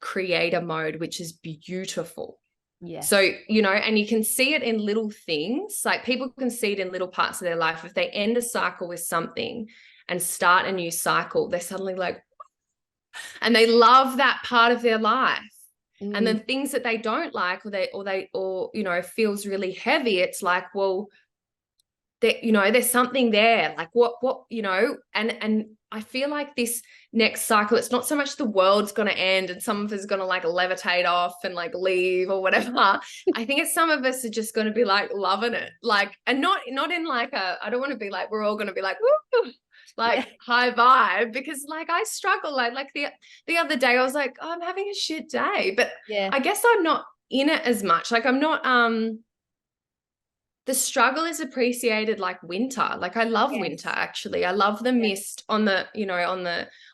S4: creator mode, which is beautiful.
S3: Yeah.
S4: So, you know, and you can see it in little things. Like people can see it in little parts of their life. If they end a cycle with something and start a new cycle, they're suddenly like, and they love that part of their life. And then things that they don't like, or you know, feels really heavy, it's like, well, you know, there's something there, like what, you know, and I feel like this next cycle, it's not so much the world's going to end and some of us are going to like levitate off and like leave or whatever. I think it's some of us are just going to be like loving it, like, and not in like I don't want to be like, we're all going to be like, woo, like high vibe, because like I struggle, like the other day I was like, oh, I'm having a shit day, but I guess I'm not in it as much. Like I'm not, the struggle is appreciated like winter. Like I love winter, actually. I love the mist on the, you know,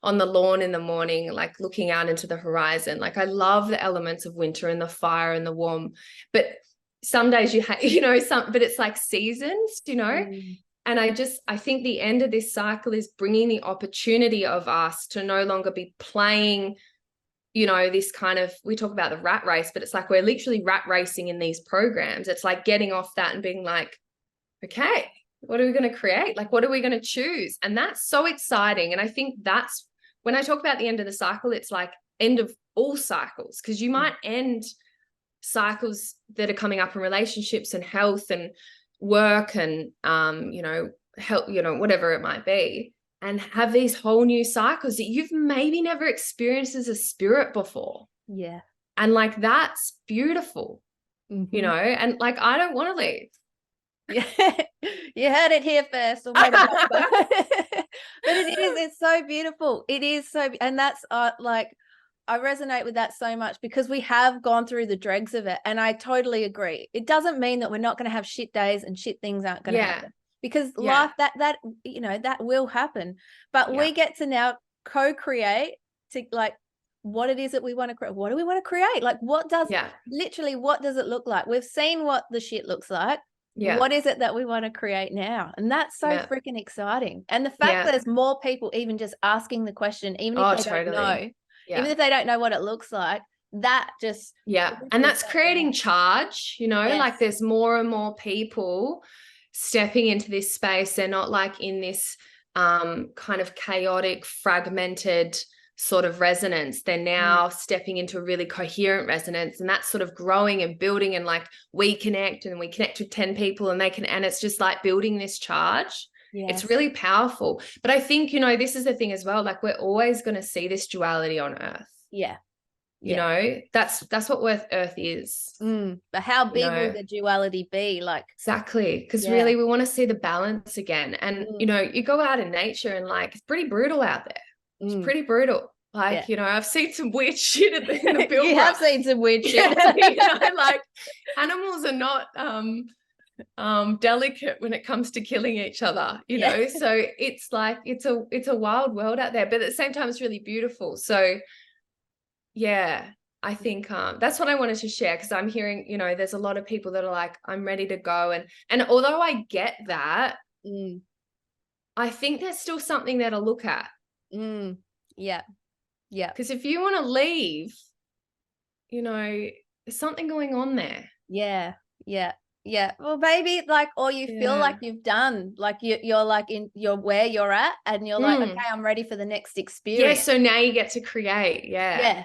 S4: on the lawn in the morning, like looking out into the horizon. Like I love the elements of winter and the fire and the warm, but some days you know, but it's like seasons, you know? And I think the end of this cycle is bringing the opportunity of us to no longer be playing, you know, this kind of, we talk about the rat race, but it's like we're literally rat racing in these programs. It's like getting off that and being like, okay, what are we going to create? Like, what are we going to choose? And that's so exciting. And I think that's when I talk about the end of the cycle, it's like end of all cycles, because you might end cycles that are coming up in relationships and health and work and, you know, help, you know, whatever it might be, and have these whole new cycles that you've maybe never experienced as a spirit before.
S3: Yeah.
S4: And like, that's beautiful, you know, and like, I don't want to leave.
S3: Yeah. You heard it here first. But it's so beautiful. It is so, and that's like, I resonate with that so much because we have gone through the dregs of it. And I totally agree. It doesn't mean that we're not going to have shit days and shit things aren't going to happen, because life, that, you know, that will happen, but we get to now co-create to like what it is that we want to create. What do we want to create? Like, what does literally, what does it look like? We've seen what the shit looks like. What is it that we want to create now? And that's so freaking exciting. And the fact that there's more people even just asking the question, even if they don't know, even if they don't know what it looks like, that just
S4: and that's creating charge, you know, like there's more and more people stepping into this space. They're not like in this kind of chaotic, fragmented sort of resonance. They're now stepping into a really coherent resonance, and that's sort of growing and building, and like we connect with 10 people and they can, and it's just like building this charge. It's really powerful. But I think, you know, this is the thing as well, like we're always going to see this duality on earth. You know, that's what earth is.
S3: But how big will the duality be? Like,
S4: exactly, because really we want to see the balance again. And you know, you go out in nature and like it's pretty brutal out there. It's pretty brutal. Like, you know, I've seen some weird shit in the Pilbara.
S3: You have seen some weird shit.
S4: You know, like animals are not delicate when it comes to killing each other, you know. So it's like it's a wild world out there, but at the same time it's really beautiful. So I think that's what I wanted to share, because I'm hearing, you know, there's a lot of people that are like, I'm ready to go, and although I get that, I think there's still something there to look at. Because if you want to leave, you know, there's something going on there.
S3: Well, maybe like, or you feel like you've done, like you're like you're where you're at, and you're like, okay, I'm ready for the next experience.
S4: So now you get to create.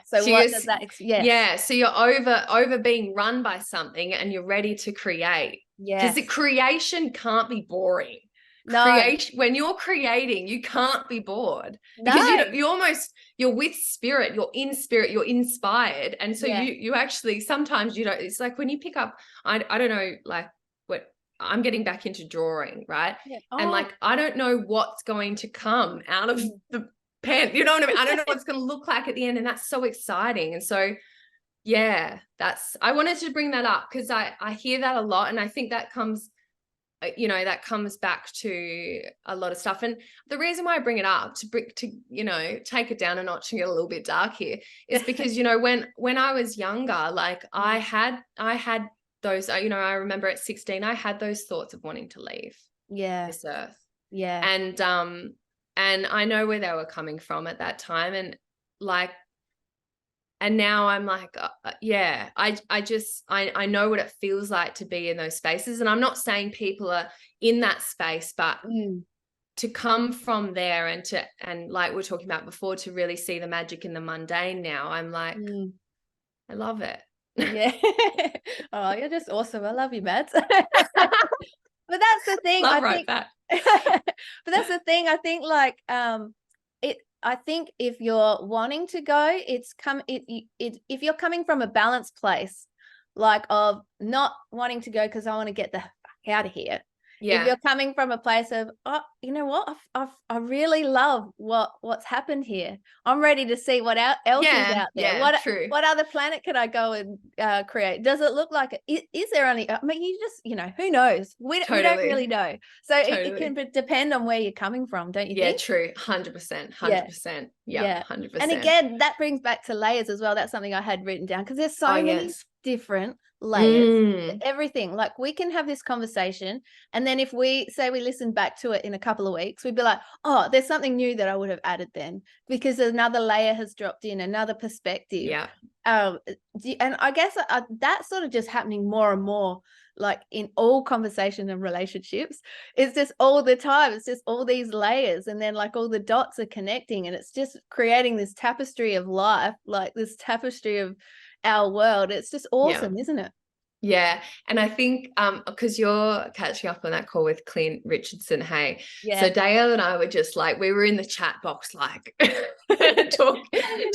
S3: So what does that?
S4: So you're over being run by something, and you're ready to create. Because the creation can't be boring. When you're creating, you can't be bored, because you're with spirit, you're in spirit, you're inspired. And so you actually, sometimes you don't, it's like when you pick up, I don't know, like what I'm getting back into drawing, right? And like, I don't know what's going to come out of the pen, you know what I mean? I don't know what it's going to look like at the end. And that's so exciting. And so Yeah, I wanted to bring that up because I hear that a lot, and I think that comes back to a lot of stuff. And the reason why I bring it up to take it down a notch and get a little bit dark here is because, when I was younger, like I had those, I remember at 16, I had those thoughts of wanting to leave this earth.
S3: Yeah.
S4: And I know where they were coming from at that time. And now I'm like, I know what it feels like to be in those spaces. And I'm not saying people are in that space, but to come from there and like we're talking about before, to really see the magic in the mundane now, I'm like, I love it.
S3: Yeah. Oh, you're just awesome. I love you, Mads. But that's the thing. But that's the thing. I think like I think if you're wanting to go, if you're coming from a balanced place, like of not wanting to go because I want to get the fuck out of here. Yeah. If you're coming from a place of, oh, you know what, I really love what's happened here. I'm ready to see what else is out there. What other planet could I go and create? Does it look like it? Is there only? I mean, you just, who knows? We don't really know. So it can depend on where you're coming from, don't you think?
S4: Yeah, true. 100%. 100%. Yeah, 100%.
S3: And again, that brings back to layers as well. That's something I had written down because there's so many different layers, everything. Like we can have this conversation, and then if we say we listen back to it in a couple of weeks, we'd be like, oh, there's something new that I would have added then because another layer has dropped in, another perspective.
S4: Yeah.
S3: And I guess that's sort of just happening more and more, like in all conversations and relationships. It's just all the time. It's just all these layers, and then like all the dots are connecting, and it's just creating this tapestry of life, like this tapestry of our world. It's just awesome, isn't it?
S4: Yeah. And I think because you're catching up on that call with Clint Richardson, hey. Yeah. So Dale and I were just like, we were in the chat box like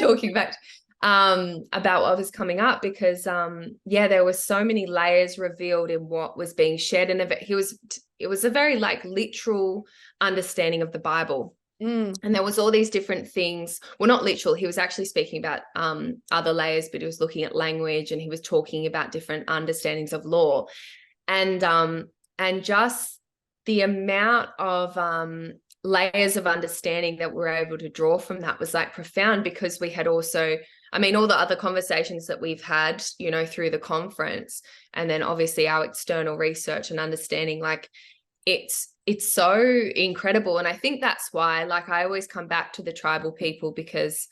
S4: talking back about what was coming up because there were so many layers revealed in what was being shared, and it was a very like literal understanding of the Bible. And there was all these different things. Well, not literal. He was actually speaking about other layers, but he was looking at language, and he was talking about different understandings of law, and just the amount of layers of understanding that we're able to draw from that was like profound, because we had also, I mean, all the other conversations that we've had, through the conference, and then obviously our external research and understanding, like it's so incredible. And I think that's why, like, I always come back to the tribal people, because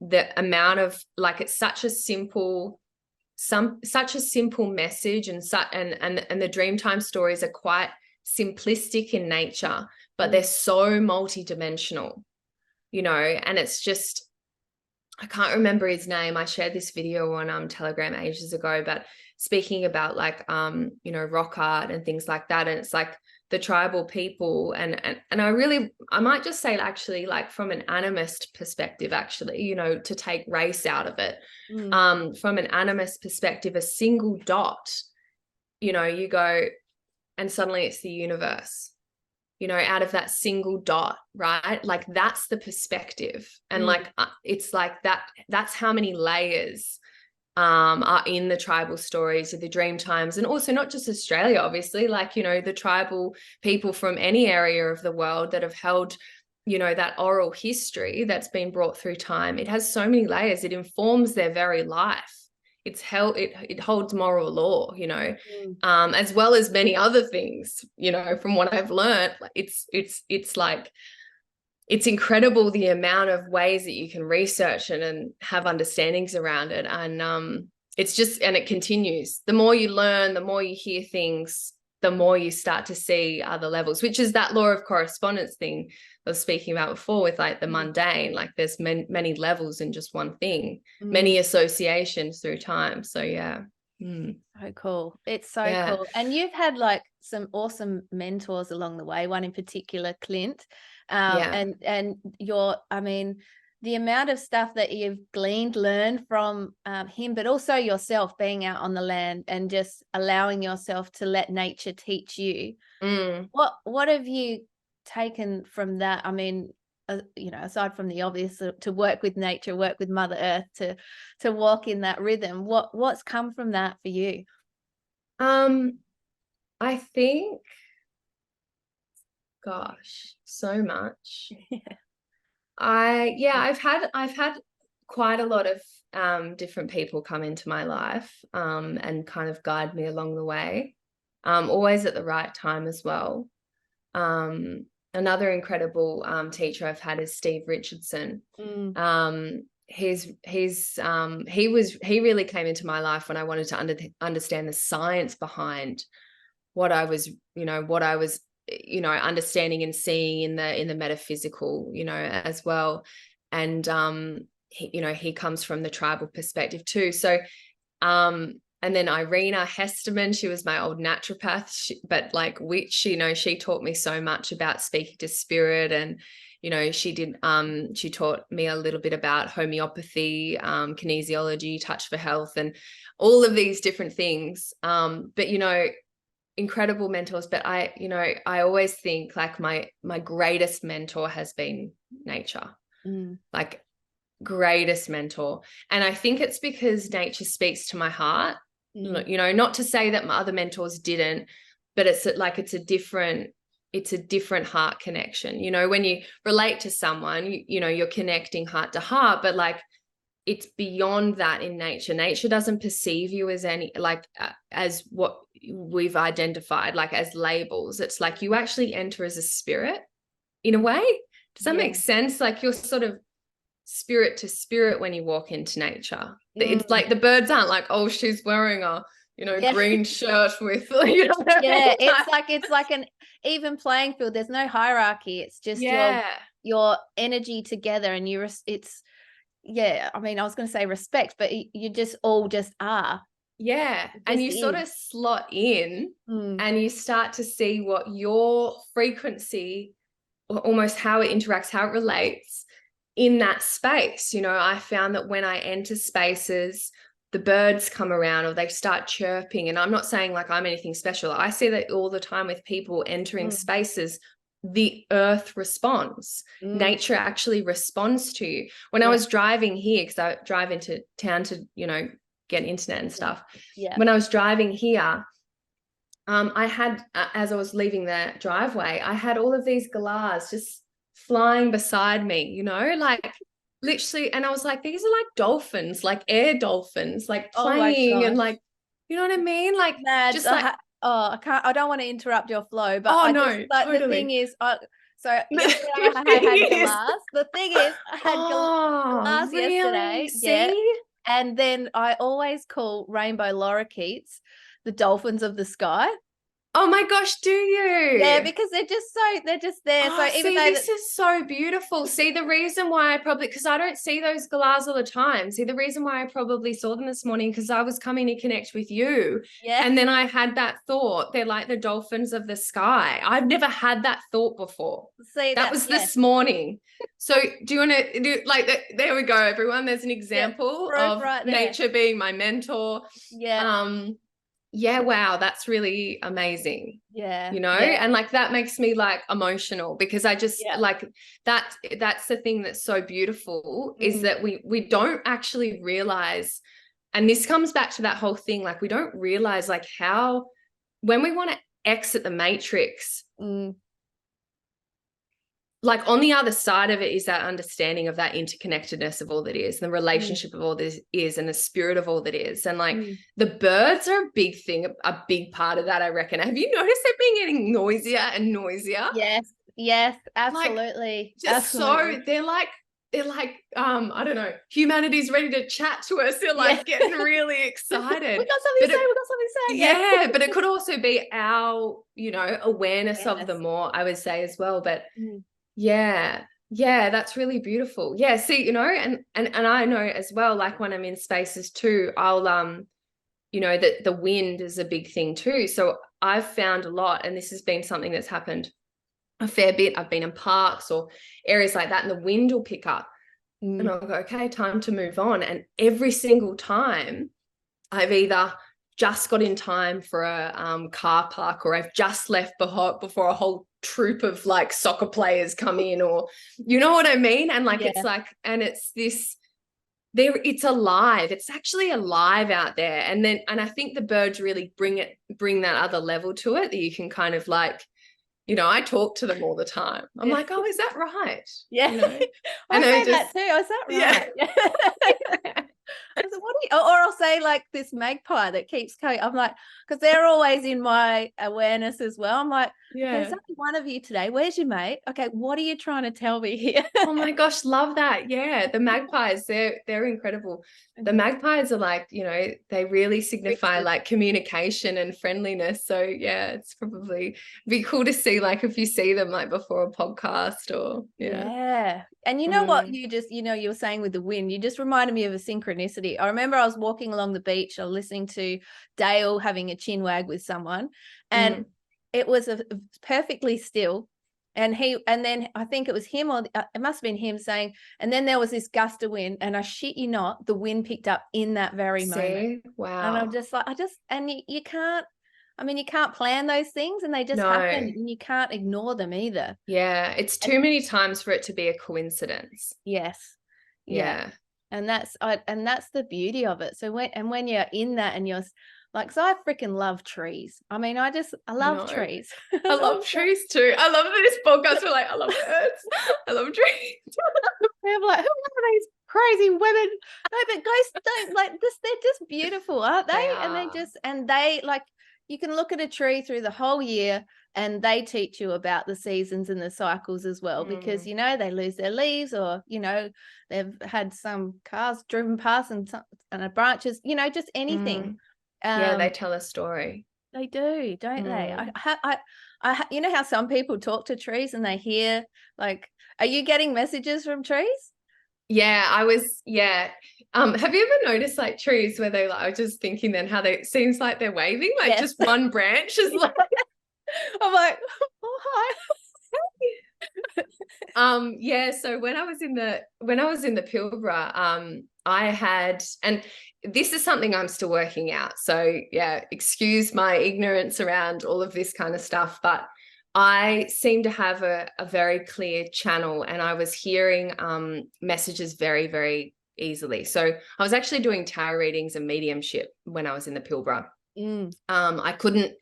S4: the amount of, like, it's such a simple message, and the Dreamtime stories are quite simplistic in nature, but they're so multidimensional, and it's just, I can't remember his name. I shared this video on Telegram ages ago, but speaking about like rock art and things like that, and it's like the tribal people, and I might just say, actually, like from an animist perspective, actually, to take race out of it, from an animist perspective, a single dot, you go and suddenly it's the universe, out of that single dot, right? Like that's the perspective. And like it's like that's how many layers are in the tribal stories of the Dreamtimes, and also not just Australia, obviously, like, the tribal people from any area of the world that have held, that oral history that's been brought through time. It has so many layers. It informs their very life. It holds moral law, as well as many other things, from what I've learned. It's like, it's incredible the amount of ways that you can research and have understandings around it. And it's just, and it continues. The more you learn, the more you hear things, the more you start to see other levels, which is that law of correspondence thing I was speaking about before with like the mundane. Like there's many levels in just one thing, many associations through time. So yeah.
S3: So cool. It's so cool. And you've had like some awesome mentors along the way, one in particular, Clint. And I mean, the amount of stuff that you've learned from him, but also yourself being out on the land and just allowing yourself to let nature teach you. What have you taken from that? I mean, aside from the obvious, to work with nature, work with Mother Earth, to walk in that rhythm, what's come from that for you?
S4: I think, gosh, so much. I've had quite a lot of different people come into my life and kind of guide me along the way, always at the right time as well. Another incredible teacher I've had is Steve Richardson. He really came into my life when I wanted to understand the science behind what I was understanding and seeing in the metaphysical, as well. And he comes from the tribal perspective too. So and then Irina Hesterman, she was my old naturopath, she taught me so much about speaking to spirit, and she taught me a little bit about homeopathy, kinesiology, touch for health, and all of these different things. But incredible mentors. But I always think like my greatest mentor has been nature. Like greatest mentor. And I think it's because nature speaks to my heart. Not to say that my other mentors didn't, but it's a different heart connection. When you relate to someone, you're connecting heart to heart, but like it's beyond that in nature. Nature doesn't perceive you as as what we've identified, like as labels. It's like you actually enter as a spirit in a way. Does that make sense? Like you're sort of spirit to spirit when you walk into nature. It's like the birds aren't like, oh, she's wearing a green shirt with
S3: it's like an even playing field. There's no hierarchy. It's just your energy together, and I was going to say respect, but you just all just are.
S4: And you sort of slot in and you start to see what your frequency, or almost how it interacts, how it relates in that space. I found that when I enter spaces, the birds come around or they start chirping, and I'm not saying like I'm anything special. I see that all the time with people entering spaces. The earth responds. Nature actually responds to you. When I was driving here, because I drive into town to get internet and stuff. When I was driving here, I had, as I was leaving the driveway, I had all of these galahs just flying beside me, like literally. And I was like, these are like dolphins, like air dolphins, like playing and like, you know what I mean? Like just like,
S3: I don't want to interrupt your flow, but
S4: totally.
S3: The thing is, yesterday I had glass. The thing is, I had glass yesterday.
S4: See?
S3: Yeah. And then I always call rainbow lorikeets the dolphins of the sky.
S4: Oh my gosh, do you?
S3: Yeah, because they're just there.
S4: Oh, so even this is so beautiful. See, the reason why because I don't see those galahs all the time. See, the reason why I probably saw them this morning, because I was coming to connect with you. Yeah. And then I had that thought, they're like the dolphins of the sky. I've never had that thought before. See, that was this morning. So do you want to do there we go, everyone. There's an example of nature being my mentor. Yeah, wow, that's really amazing. And like that makes me like emotional, because I just like that's the thing that's so beautiful is that we don't actually realize, and this comes back to that whole thing, like we don't realize like how when we want to exit the matrix, like on the other side of it is that understanding of that interconnectedness of all that is, and the relationship of all this is, and the spirit of all that is. And like the birds are a big thing, a big part of that, I reckon. Have you noticed they've been getting noisier and noisier?
S3: Yes, absolutely.
S4: Like, absolutely. So they're like I don't know, humanity's ready to chat to us. They're like getting really excited.
S3: we got something to say.
S4: Yeah, but it could also be our, awareness of them more, I would say as well. But yeah, that's really beautiful. Yeah, see, and I know as well, like when I'm in spaces too, I'll that the wind is a big thing too. So I've found a lot, and this has been something that's happened a fair bit. I've been in parks or areas like that, and the wind will pick up and I'll go, okay, time to move on. And every single time I've either just got in time for a car park, or I've just left before a whole troop of like soccer players come in, or you know what I mean? And like, it's like, and it's this, there, it's alive. It's actually alive out there. And I think the birds really bring that other level to it, that you can kind of like, I talk to them all the time. I'm like, oh, is that right?
S3: Yeah. I say that too. Oh, is that right? Yeah. I said, or I'll say like this magpie that keeps coming. I'm like, because they're always in my awareness as well. I'm like, there's only one of you today. Where's your mate? Okay, what are you trying to tell me here?
S4: Oh my gosh, love that. Yeah, the magpies, they're incredible. The magpies are like, they really signify like communication and friendliness. So yeah, it's probably be cool to see, like if you see them like before a podcast or
S3: And you know what, you just, you were saying with the wind, you just reminded me of a synchronicity. I remember I was walking along the beach, I was listening to Dale having a chin wag with someone, and it was perfectly still. And then I think it was him, or it must have been him saying, and then there was this gust of wind, and I shit you not, the wind picked up in that very moment.
S4: Wow.
S3: And I'm just like, and you can't, you can't plan those things, and they just happen, and you can't ignore them either.
S4: Yeah. It's too many times for it to be a coincidence.
S3: Yes.
S4: Yeah.
S3: And that's the beauty of it. So when you're in that, and you're like, so I freaking love trees. I love trees.
S4: I love trees too. I love this podcast. We're like, I love birds. I love trees.
S3: I'm like, who are these crazy women? No, but ghosts don't like this. They're just beautiful, aren't they? And they like, you can look at a tree through the whole year, and they teach you about the seasons and the cycles as well, because, they lose their leaves, or, they've had some cars driven past and the branches, just anything.
S4: They tell a story.
S3: They do, don't they? I you know how some people talk to trees and they hear, like, are you getting messages from trees?
S4: Yeah, have you ever noticed like trees where they like, I was just thinking then how it seems like they're waving, like just one branch is like,
S3: I'm like, oh, hi.
S4: So when I was in the Pilbara, I had, and this is something I'm still working out. So yeah, excuse my ignorance around all of this kind of stuff, but I seem to have a very clear channel, and I was hearing messages very, very easily. So I was actually doing tarot readings and mediumship when I was in the Pilbara. I couldn't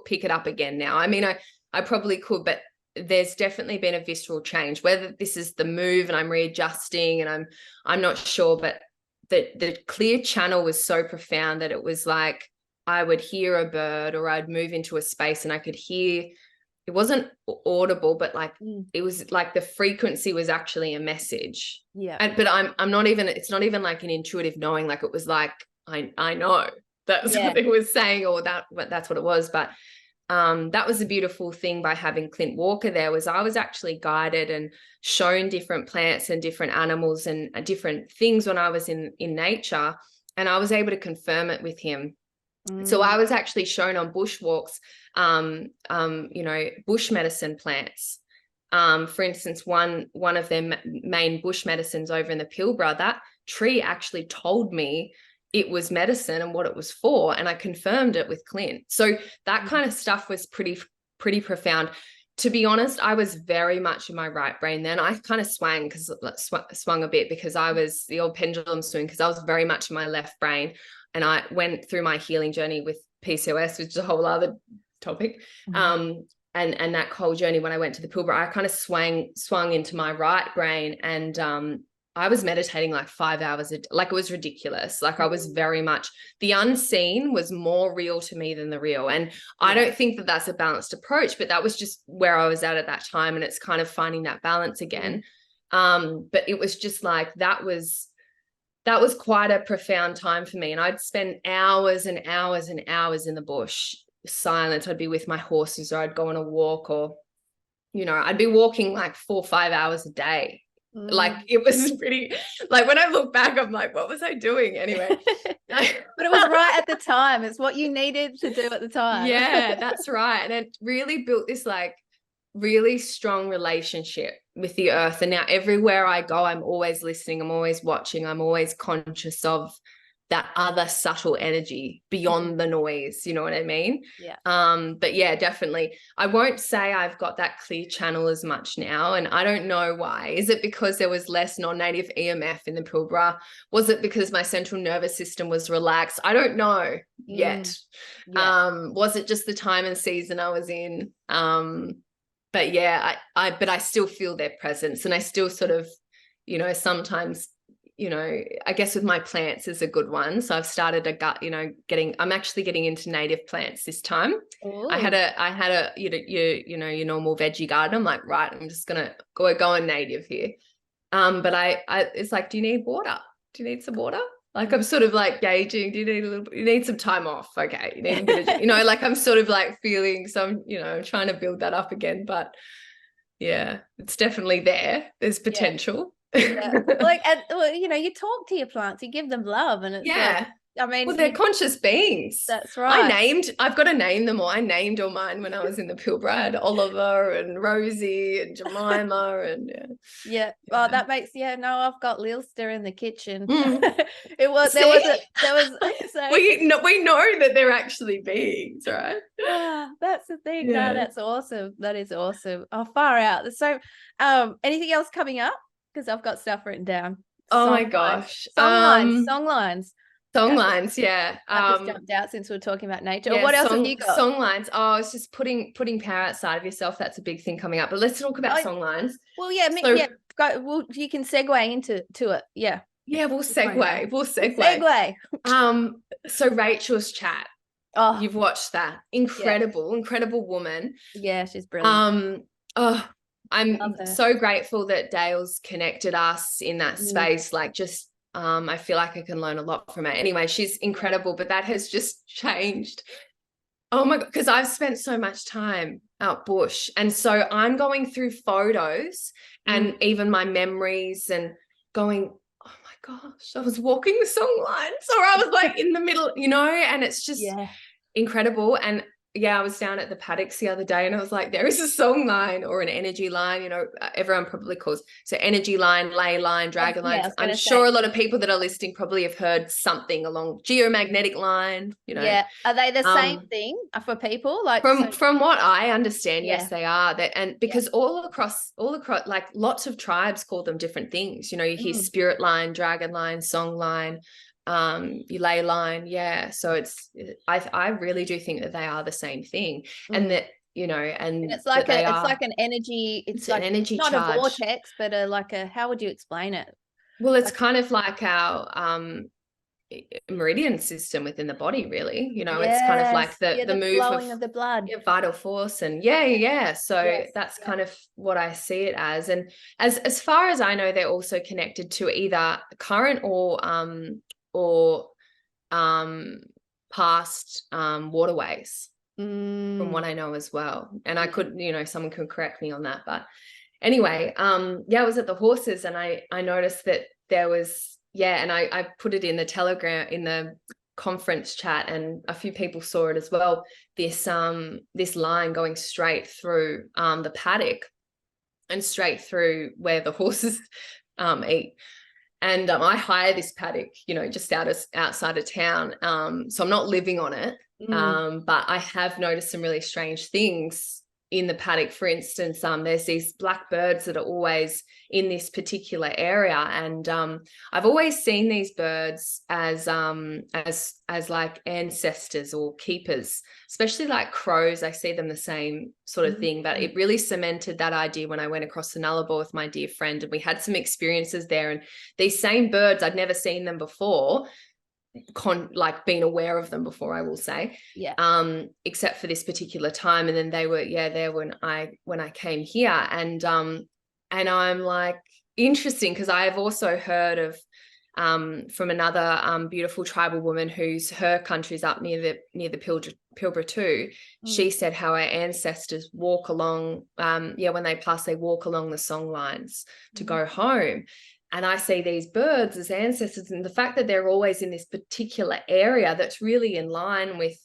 S4: pick it up again now. I probably could, but there's definitely been a visceral change. Whether this is the move and I'm readjusting, and I'm not sure, but the clear channel was so profound that it was like I would hear a bird, or I'd move into a space and I could hear, it wasn't audible, but like it was like the frequency was actually a message.
S3: Yeah.
S4: But I'm not even, it's not even like an intuitive knowing, like it was like I know that's what it was saying, or that's what it was. But that was a beautiful thing by having Clint Walker there, was I was actually guided and shown different plants and different animals and different things when I was in nature, and I was able to confirm it with him. So I was actually shown on bushwalks, bush medicine plants. For instance, one of their main bush medicines over in the Pilbara, that tree actually told me it was medicine and what it was for, and I confirmed it with Clint. So that kind of stuff was pretty profound. To be honest, I was very much in my right brain then. I kind of swung a bit, because I was the old pendulum swing, because I was very much in my left brain. And I went through my healing journey with PCOS, which is a whole other topic. And that whole journey, when I went to the Pilbara, I kind of swung into my right brain, and I was meditating like 5 hours like it was ridiculous. Like I was very much, the unseen was more real to me than the real. And I don't think that that's a balanced approach, but that was just where I was at that time. And it's kind of finding that balance again. But it was just like, that was quite a profound time for me. And I'd spend hours and hours and hours in the bush, silence. I'd be with my horses, or I'd go on a walk, or, I'd be walking like 4 or 5 hours a day. Like it was pretty, like when I look back, I'm like, what was I doing anyway?
S3: But it was right at the time. It's what you needed to do at the time.
S4: Yeah, that's right. And it really built this like really strong relationship with the earth. And now everywhere I go, I'm always listening, I'm always watching, I'm always conscious of that other subtle energy beyond the noise, you know what I mean?
S3: Yeah.
S4: But yeah, definitely. I won't say I've got that clear channel as much now, and I don't know why. Is it because there was less non-native EMF in the Pilbara? Was it because my central nervous system was relaxed? I don't know yet.
S3: Yeah.
S4: Was it just the time and season I was in? But yeah, but I still feel their presence, and I still sort of, you know, sometimes, you know, I guess with my plants is a good one. So I've started I'm actually getting into native plants this time.
S3: Ooh.
S4: I had a your normal veggie garden. I'm like, right, I'm just gonna go on native here. But I it's like, do you need water? Do you need some water? Like, I'm sort of like gauging, you need some time off. Okay. You need a bit of, you know, like I'm sort of like feeling some, you know, trying to build that up again, but yeah, it's definitely there. There's potential.
S3: Yeah. Like, well, you know, you talk to your plants, you give them love, and it's like, I mean,
S4: well, they're conscious beings.
S3: That's right.
S4: I've got to name them all. I named all mine when I was in the Pilbara. I had Oliver and Rosie and Jemima and
S3: Well, that makes I've got Lilster in the kitchen.
S4: There was
S3: so
S4: we know that they're actually beings, right?
S3: That's the thing. No, that's awesome. That is awesome. Oh, far out. So anything else coming up? Because I've got stuff written down.
S4: My gosh.
S3: Song
S4: lines, yeah.
S3: That just jumped out since we're talking about nature.
S4: Yeah,
S3: what else have you got?
S4: Song lines. Oh, it's just putting power outside of yourself. That's a big thing coming up. But let's talk about song lines.
S3: Well, yeah, you can segue into it. Yeah.
S4: Yeah, we'll segue. So Rachel's chat. Oh, you've watched that. Incredible woman.
S3: Yeah, she's brilliant.
S4: I'm so grateful that Dale's connected us in that space. Like, just I feel like I can learn a lot from her. Anyway, she's incredible, but that has just changed. Oh my God, because I've spent so much time out bush. And so I'm going through photos and even my memories and going, oh my gosh, I was walking the song lines, or I was like in the middle, you know, and it's just incredible. And yeah, I was down at the paddocks the other day and I was like, there is a song line or an energy line, you know, everyone probably calls. So energy line, ley line, dragon lines. I'm sure a lot of people that are listening probably have heard something along geomagnetic line, you know.
S3: Yeah. Are they the same thing for people? Like
S4: from what I understand, yes, they are. And because all across, like lots of tribes call them different things. You know, you hear spirit line, dragon line, song line, you ley line, so I really do think that they are the same thing, and that, you know, and
S3: it's like an energy, it's like
S4: an energy
S3: not
S4: charge.
S3: A vortex, but how would you explain it?
S4: Well, it's kind of like our meridian system within the body, really, you know. It's kind of like the move
S3: flowing of the blood,
S4: vital force, and so that's kind of what I see it as. And as far as I know, they're also connected to either current or past waterways, from what I know as well. And I could, you know, someone could correct me on that, but anyway, I was at the horses and I noticed that there was, and I put it in the Telegram, in the conference chat, and a few people saw it as well, this line going straight through the paddock and straight through where the horses eat. And I hire this paddock, you know, just outside of town. So I'm not living on it, but I have noticed some really strange things in the paddock. For instance, there's these black birds that are always in this particular area, and I've always seen these birds as like ancestors or keepers, especially like crows. I see them the same sort of thing, but it really cemented that idea when I went across the Nullarbor with my dear friend, and we had some experiences there, and these same birds, I'd never seen them before, like being aware of them before, I will say, except for this particular time. And then they were there when I came here, and I'm like, interesting, because I have also heard of from another beautiful tribal woman her country's up near the Pilbara too. She said how our ancestors walk along when they pass, they walk along the song lines to go home. And I see these birds as ancestors, and the fact that they're always in this particular area that's really in line with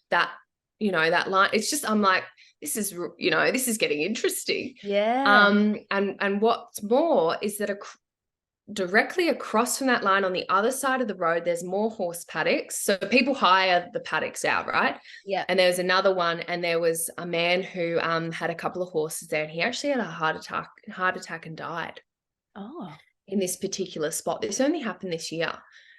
S4: that, you know, that line. It's just, I'm like, this is getting interesting.
S3: Yeah.
S4: And what's more is that directly across from that line on the other side of the road, there's more horse paddocks. So people hire the paddocks out, right?
S3: Yeah.
S4: And there was another one, and there was a man who had a couple of horses there, and he actually had a heart attack and died.
S3: Oh.
S4: In this particular spot. This only happened this year.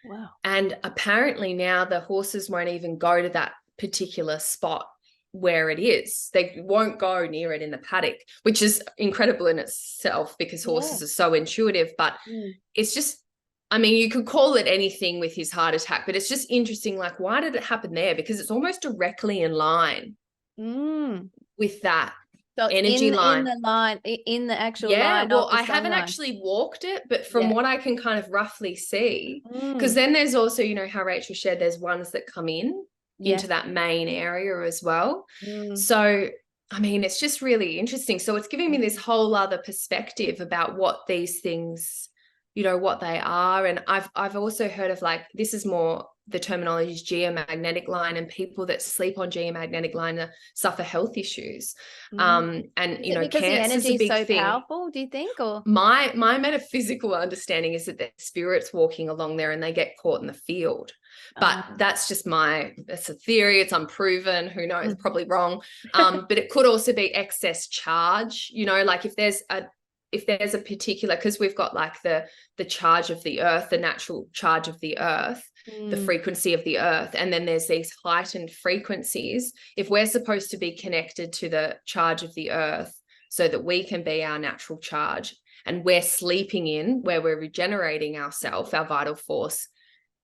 S3: Wow.
S4: And apparently now the horses won't even go to that particular spot where it is. They won't go near it in the paddock, which is incredible in itself because horses are so intuitive. But it's just, I mean, you could call it anything with his heart attack, but it's just interesting. Like, why did it happen there? Because it's almost directly in line with that. So energy line.
S3: In the line, in the actual line.
S4: Yeah, well, I haven't actually walked it, but from what I can kind of roughly see, because then there's also, you know, how Rachel shared, there's ones that come into that main area as well. So, I mean, it's just really interesting. So it's giving me this whole other perspective about what these things, you know, what they are. And I've also heard of, like, this is more, the terminology is geomagnetic line, and people that sleep on geomagnetic line suffer health issues. And you know,
S3: because the energy is so powerful, do you think? Or
S4: my metaphysical understanding is that the spirits walking along there and they get caught in the field. But that's just that's a theory, it's unproven, who knows, probably wrong. But it could also be excess charge, you know, like if there's a particular, because we've got like the charge of the earth, the natural charge of the earth, the frequency of the earth, and then there's these heightened frequencies. If we're supposed to be connected to the charge of the earth so that we can be our natural charge, and we're sleeping in where we're regenerating ourselves, our vital force,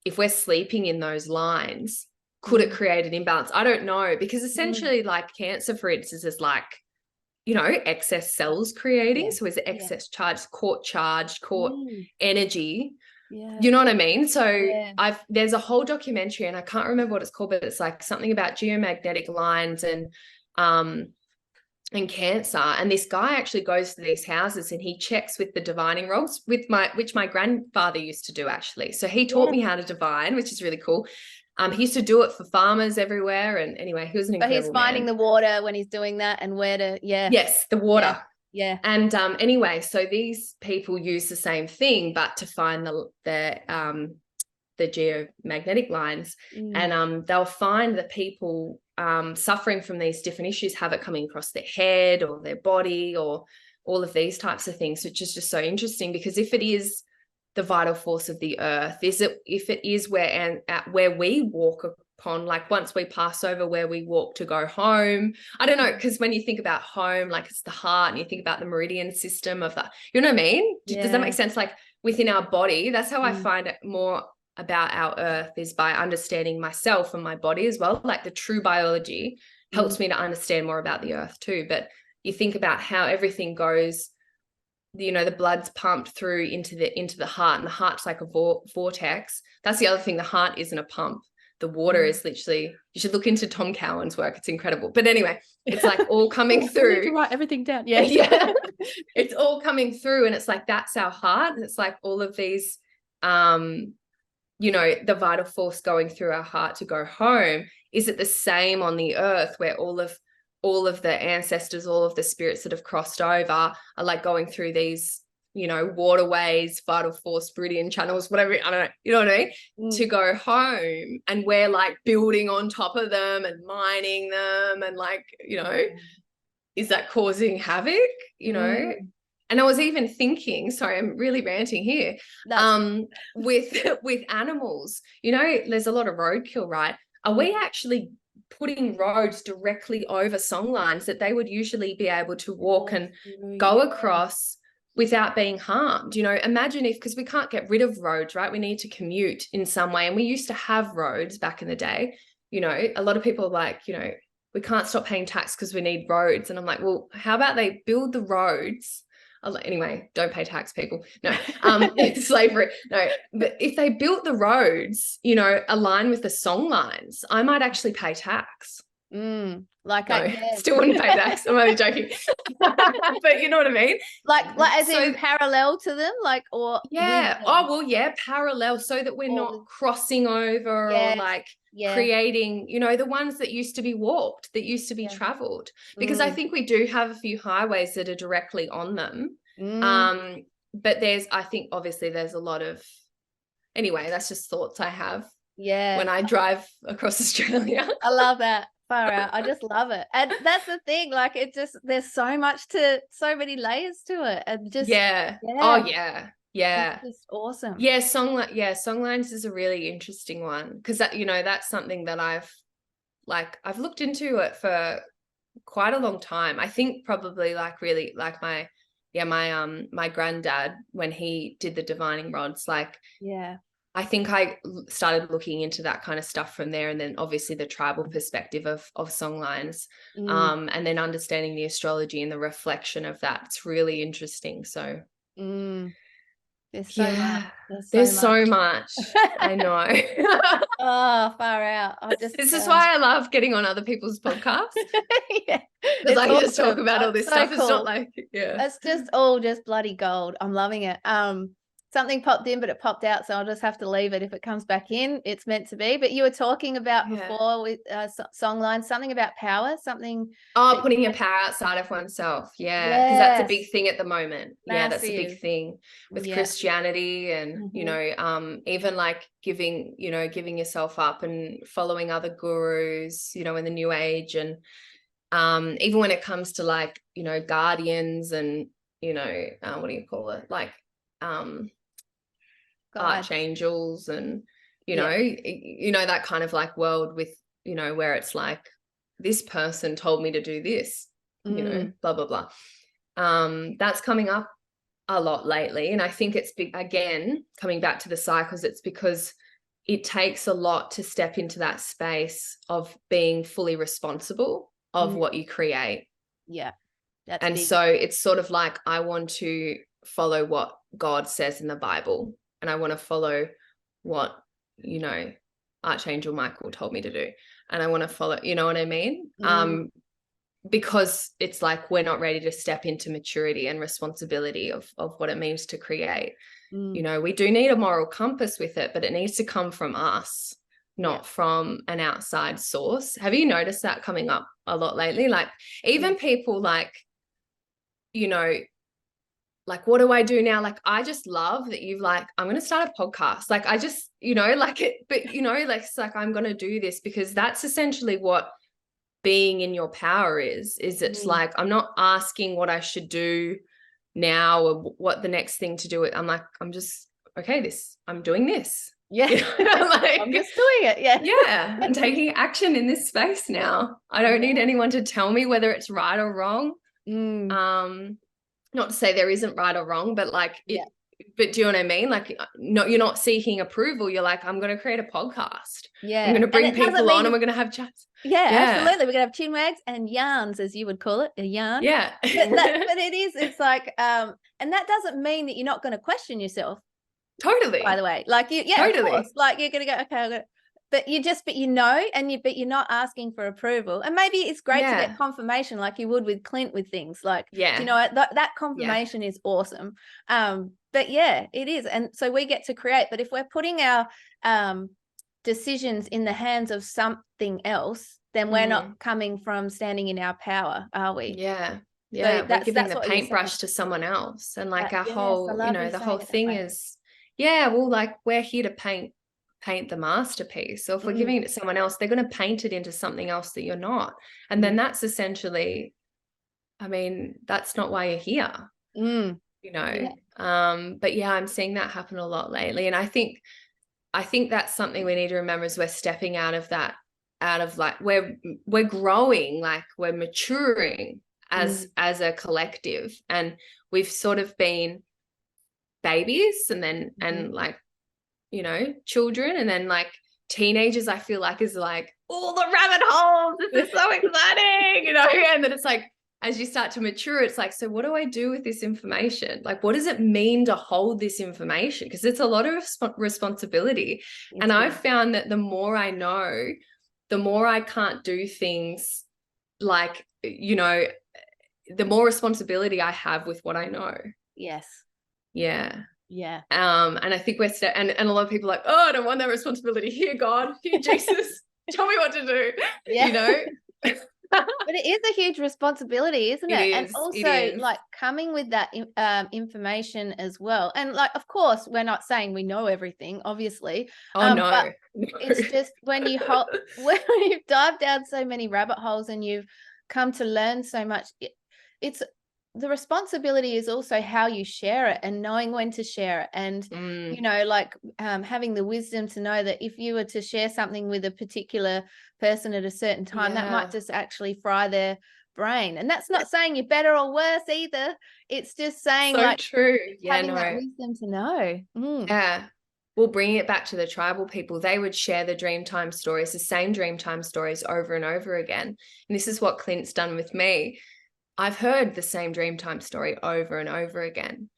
S4: if we're sleeping in those lines, could it create an imbalance? I don't know, because essentially like cancer, for instance, is like, you know, excess cells creating. So is it excess charge, caught energy? You know what I mean? So there's a whole documentary, and I can't remember what it's called, but it's like something about geomagnetic lines and cancer. And this guy actually goes to these houses and he checks with the divining rods, which my grandfather used to do actually. So he taught me how to divine, which is really cool. He used to do it for farmers everywhere. And anyway, he was an incredible
S3: But he's finding the water when he's doing that, and where to,
S4: Yes, the water.
S3: Yeah.
S4: And anyway, so these people use the same thing, but to find the geomagnetic lines, and they'll find that people suffering from these different issues have it coming across their head or their body or all of these types of things, which is just so interesting. Because if it is the vital force of the earth, if it is where we walk upon, like once we pass over where we walk to go home, I don't know, because when you think about home, like it's the heart, and you think about the meridian system of that, you know what I mean? Does that make sense? Like within our body, that's how I find it more about our earth, is by understanding myself and my body as well. Like the true biology helps me to understand more about the earth too. But you think about how everything goes, you know, the blood's pumped through into the heart, and the heart's like a vortex. That's the other thing. The heart isn't a pump. The water is literally, you should look into Tom Cowan's work. It's incredible. But anyway, it's like all coming through.
S3: I need to write everything down.
S4: Yeah. It's all coming through, and it's like, that's our heart. And it's like all of these, you know, the vital force going through our heart to go home. Is it the same on the earth, where all of the ancestors, all of the spirits that have crossed over are like going through these, you know, waterways, vital force, meridian channels, whatever, I don't know, you know what I mean, to go home, and we're like building on top of them and mining them, and like, you know, is that causing havoc, you know? And I was even thinking, sorry, I'm really ranting here, with animals, you know, there's a lot of roadkill, right? Are we actually putting roads directly over song lines that they would usually be able to walk and go across without being harmed? You know, imagine if, because we can't get rid of roads, right? We need to commute in some way. And we used to have roads back in the day. You know, a lot of people are like, you know, we can't stop paying tax because we need roads. And I'm like, well, how about they build the roads? Anyway, don't pay tax, people. No, it's slavery. No, but if they built the roads, you know, align with the song lines, I might actually pay tax.
S3: Like
S4: no, still wouldn't pay tax. I'm only joking. But you know what I mean?
S3: Like as in parallel to them, like, or
S4: parallel, so that we're not crossing over or like creating, you know, the ones that used to be walked, that used to be traveled. Because I think we do have a few highways that are directly on them. but I think obviously there's a lot of, anyway, that's just thoughts I have when I drive across Australia.
S3: I love that. Far out. I just love it. And that's the thing, like it just, there's so many layers to it. And just
S4: Oh yeah.
S3: It's just awesome.
S4: Songlines is a really interesting one, because that, that's something that I've looked into it for quite a long time. I think probably really my granddad, when he did the divining rods, I think I started looking into that kind of stuff from there, and then obviously the tribal perspective of songlines, and then understanding the astrology and the reflection of that. It's really interesting. So
S3: there's so much.
S4: There's so much. I know.
S3: Oh, far out.
S4: This is why I love getting on other people's podcasts. Because I just talk about all this stuff. Cool. It's not like,
S3: it's just all just bloody gold. I'm loving it. Something popped in, but it popped out, so I'll just have to leave it. If it comes back in, it's meant to be. But you were talking about before with songlines, something about power, something.
S4: Oh, putting your power outside of oneself. Yeah, because that's a big thing at the moment. Massive. Yeah, that's a big thing with Christianity, and even like giving yourself up and following other gurus, in the new age, and even when it comes to like guardians and what do you call it, like archangels and that kind of like world with where it's like, this person told me to do this, blah blah blah. That's coming up a lot lately, and I think it's big, again, coming back to the cycles. It's because it takes a lot to step into that space of being fully responsible of what you create.
S3: That's
S4: and
S3: big.
S4: So it's sort of like, I want to follow what God says in the Bible, and I want to follow what Archangel Michael told me to do, and I want to follow, you know what I mean? Because it's like, we're not ready to step into maturity and responsibility of what it means to create. We do need a moral compass with it, but it needs to come from us, not from an outside source. Have you noticed that coming up a lot lately? Like even people like, like, what do I do now? Like, I just love that you've like, I'm going to start a podcast. Like, I just, like it, but like, it's like, I'm going to do this because that's essentially what being in your power is. It's like, I'm not asking what I should do now or what the next thing to do. I'm like, I'm just, okay, I'm doing this.
S3: Yeah.
S4: Like,
S3: I'm just doing it.
S4: Yeah. I'm taking action in this space now. I don't need anyone to tell me whether it's right or wrong. Not to say there isn't right or wrong, but like, but do you know what I mean? Like, no, you're not seeking approval. You're like, I'm going to create a podcast. I'm going to bring people on and we're going to have chats.
S3: Absolutely. We're going to have chin wags and yarns, as you would call it, a yarn.
S4: Yeah.
S3: but it's like, and that doesn't mean that you're not going to question yourself.
S4: Totally.
S3: By the way, like, totally. Of course. Like, you're going to go, okay, but you're not asking for approval. And maybe it's great to get confirmation, like you would with Clint with things like, that confirmation is awesome. But it is. And so we get to create, but if we're putting our decisions in the hands of something else, then we're not coming from standing in our power, are we?
S4: Yeah. So we're giving the paintbrush to someone else. And like our whole, the whole thing is, like we're here to paint the masterpiece. So if we're giving it to someone else, they're going to paint it into something else that you're not. And then that's essentially, I mean, that's not why you're here, but I'm seeing that happen a lot lately. And I think that's something we need to remember as we're stepping out of that, like, we're growing, like we're maturing as a collective, and we've sort of been babies and then, and like, children, and then like teenagers, I feel like is like all the rabbit holes. This is so exciting, and then it's like, as you start to mature, it's like, so what do I do with this information? Like, what does it mean to hold this information? Because it's a lot of responsibility. And I've found that the more I know, the more I can't do things like, the more responsibility I have with what I know.
S3: Yes.
S4: Yeah.
S3: Yeah.
S4: And I think and a lot of people are like, oh, I don't want that responsibility. Here, God, here, Jesus, tell me what to do.
S3: But it is a huge responsibility, isn't it? And also like coming with that information as well. And like, of course, we're not saying we know everything, obviously.
S4: Oh, no.
S3: But it's just when you when you've dived down so many rabbit holes and you've come to learn so much, it's the responsibility is also how you share it and knowing when to share it. And, you know, like having the wisdom to know that if you were to share something with a particular person at a certain time, that might just actually fry their brain. And that's not saying you're better or worse either. It's just saying
S4: so
S3: like
S4: true.
S3: having that wisdom to know.
S4: Yeah. Well, bringing it back to the tribal people, they would share the Dreamtime stories, the same Dreamtime stories over and over again. And this is what Clint's done with me. I've heard the same Dreamtime story over and over again.